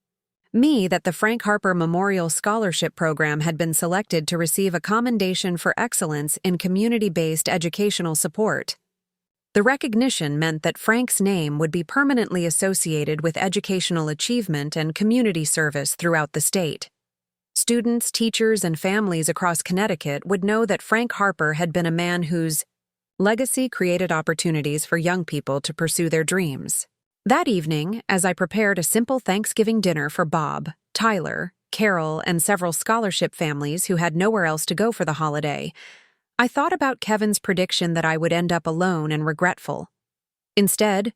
Me that the Frank Harper Memorial Scholarship Program had been selected to receive a commendation for excellence in community-based educational support. The recognition meant that Frank's name would be permanently associated with educational achievement and community service throughout the state. Students, teachers, and families across Connecticut would know that Frank Harper had been a man whose legacy created opportunities for young people to pursue their dreams. That evening, as I prepared a simple Thanksgiving dinner for Bob, Tyler, Carol, and several scholarship families who had nowhere else to go for the holiday, I thought about Kevin's prediction that I would end up alone and regretful. Instead,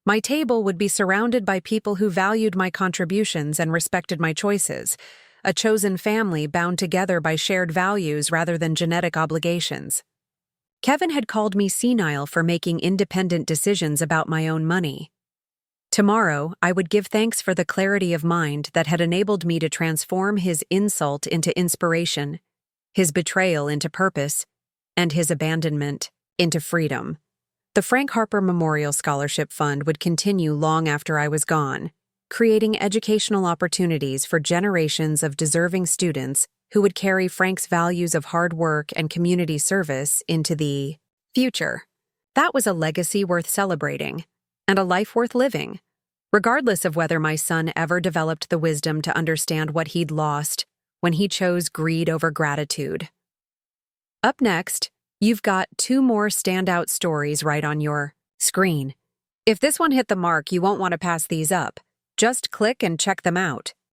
my table would be surrounded by people who valued my contributions and respected my choices, a chosen family bound together by shared values rather than genetic obligations. Kevin had called me senile for making independent decisions about my own money. Tomorrow, I would give thanks for the clarity of mind that had enabled me to transform his insult into inspiration, his betrayal into purpose, and his abandonment into freedom. The Frank Harper Memorial Scholarship Fund would continue long after I was gone, creating educational opportunities for generations of deserving students who would carry Frank's values of hard work and community service into the future. That was a legacy worth celebrating, and a life worth living, regardless of whether my son ever developed the wisdom to understand what he'd lost when he chose greed over gratitude. Up next, you've got 2 more standout stories right on your screen. If this one hit the mark, you won't want to pass these up. Just click and check them out.